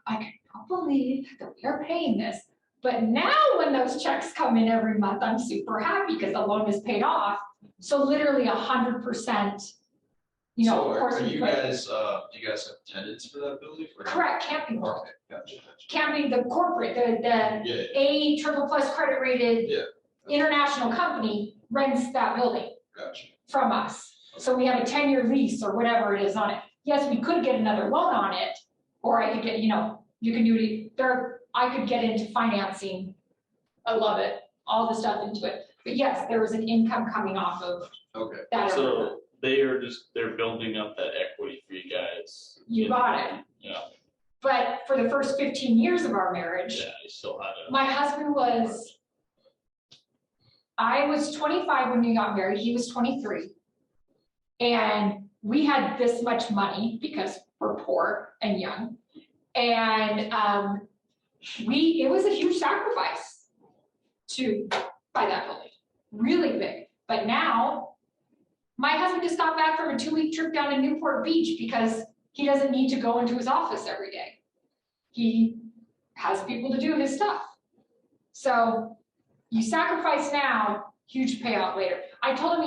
A: I cannot believe that we are paying this. But now when those checks come in every month, I'm super happy because the loan is paid off. So literally 100%, you know,
F: So
A: of course.
F: are
A: we
F: you
A: put-
F: guys, do you guys have tenants for that building? or no?
A: Correct, Camping World.
F: Okay, gotcha.
A: Camping, the corporate, the
F: Yeah,
A: A triple plus credit rated
F: Yeah.
A: international company rents that building
F: gotcha.
A: from us. So we have a 10-year lease or whatever it is on it. Yes, we could get another loan on it, or I could get, you know, you can do it there. I could get into financing. I love it, all the stuff into it. But yes, there was an income coming off of
F: Okay.
A: that.
H: So they're building up that equity for you guys.
A: You got it.
H: Yeah,
A: But for the first 15 years of our marriage,
H: yeah, you still had a.
A: my husband was, I was 25 when we got married, he was 23. And we had this much money because we're poor and young. And it was a huge sacrifice to buy that building, really big. But now, my husband just got back from a 2-week trip down to Newport Beach because he doesn't need to go into his office every day. He has people to do his stuff. So you sacrifice now, huge payout later. I told him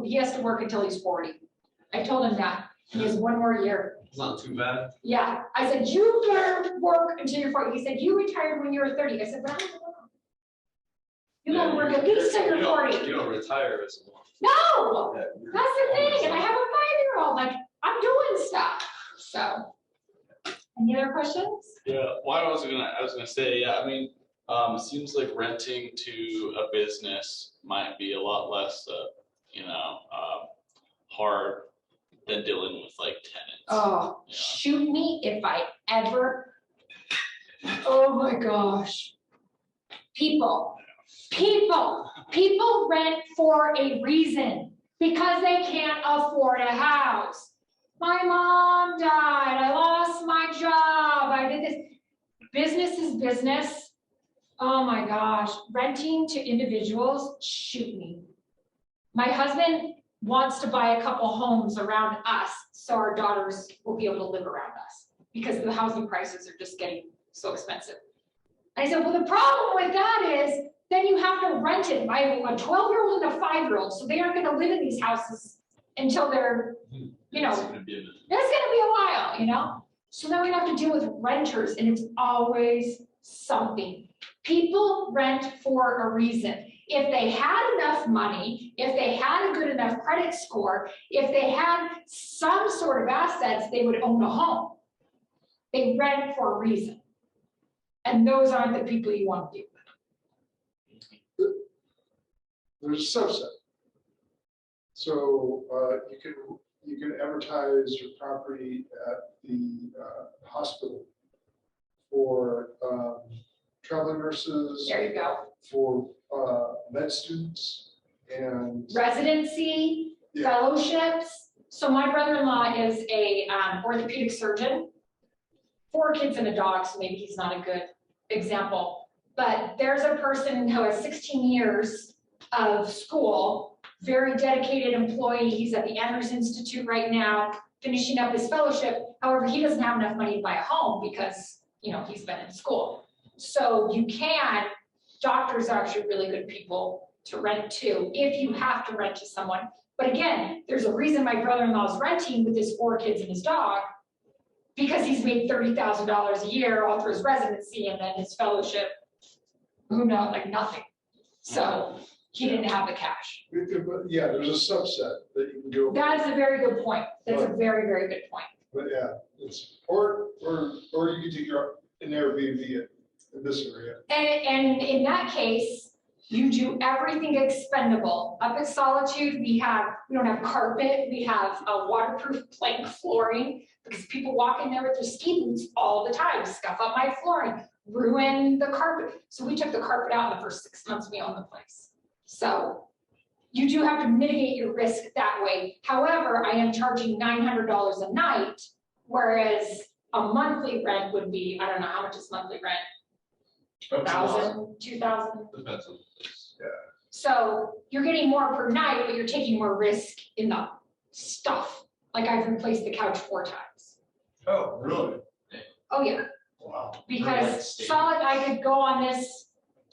A: he has to work until he's 40. I told him that. He has 1 more year.
F: It's not too bad.
A: Yeah, I said, you better work until you're 40. He said, you retired when you were 30. I said, but I don't know. You gotta work at least till you're 40.
F: You don't retire as a mom.
A: No,
F: Yeah,
A: that's the thing. And I have a 5-year-old, like, I'm doing stuff. So, any other questions?
H: Yeah, well, I was gonna say, yeah, I mean, it seems like renting to a business might be a lot less, hard than dealing with like tenants.
A: Oh,
H: Yeah.
A: shoot me if I ever. Oh my gosh. People rent for a reason because they can't afford a house. My mom died, I lost my job, I did this. Business is business. Oh my gosh, renting to individuals, shoot me. My husband wants to buy a couple homes around us so our daughters will be able to live around us because the housing prices are just getting so expensive. And I said, well, the problem with that is then you have to rent it by a 12-year-old and a 5-year-old. So they aren't going to live in these houses until they're, you know,
F: It's gonna be a minute.
A: it's gonna be a while, you know? So then we have to deal with renters and it's always something. People rent for a reason. If they had enough money, if they had a good enough credit score, if they had some sort of assets, they would own a home. They rent for a reason. And those aren't the people you want to deal with.
D: There's a subset. So you can advertise your property at the hospital for traveling nurses,
A: There you go.
D: for med students, and
A: Residency,
D: Yeah.
A: fellowships. So my brother-in-law is a orthopedic surgeon. 4 kids and a dog, so maybe he's not a good example. But there's a person who has 16 years of school, very dedicated employee. He's at the Andrews Institute right now, finishing up his fellowship. However, he doesn't have enough money to buy a home because, you know, he's been in school. So doctors are actually really good people to rent to if you have to rent to someone. But again, there's a reason my brother-in-law is renting with his 4 kids and his dog, because he's made $30,000 a year all through his residency and then his fellowship, who knows, like nothing. So he didn't have the cash.
D: but yeah, there's a subset that you can go.
A: That is a very good point. That's a very, very good point.
D: But yeah, it's, or you can take your, an Airbnb in this area.
A: And in that case, you do everything expendable. Up at Solitude, we don't have carpet, we have a waterproof plank flooring, because people walk in there with their ski boots all the time, scuff up my flooring, ruin the carpet. So we took the carpet out in the first 6 months we owned the place. So you do have to mitigate your risk that way. However, I am charging $900 a night, whereas a monthly rent would be, I don't know, how much is monthly rent? 1,000, 2,000?
E: Depends on the place.
A: So you're getting more per night, but you're taking more risk in the stuff. Like I've replaced the couch 4 times.
D: Oh, really?
A: Oh yeah,
D: Wow.
A: because I could go on this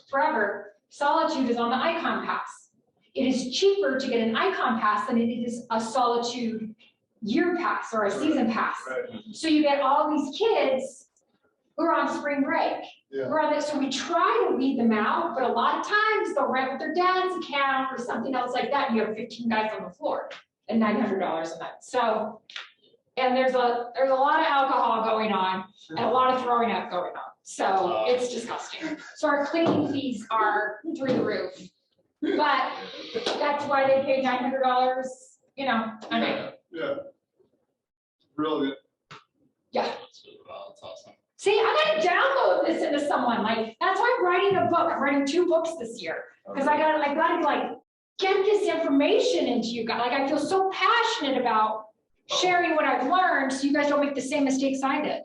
A: forever. Solitude is on the Icon Pass. It is cheaper to get an Icon Pass than it is a Solitude year pass or a season pass.
D: Right.
A: So you get all these kids who are on spring break.
D: Yeah.
A: We're on this, so we try to weed them out, but a lot of times they'll rent with their dad's account or something else like that, and you have 15 guys on the floor and $900 a night. So, and there's a lot of alcohol going on and a lot of throwing up going on. So it's disgusting. So our cleaning fees are through the roof. But that's why they pay $900, you know, a night.
D: Yeah. Brilliant.
A: Yeah.
H: That's awesome.
A: See, I gotta download this into someone, like, that's why I'm writing a book, I'm writing 2 books this year. Because I gotta like, get this information into you guys, like, I feel so passionate about sharing what I've learned, so you guys don't make the same mistakes I did.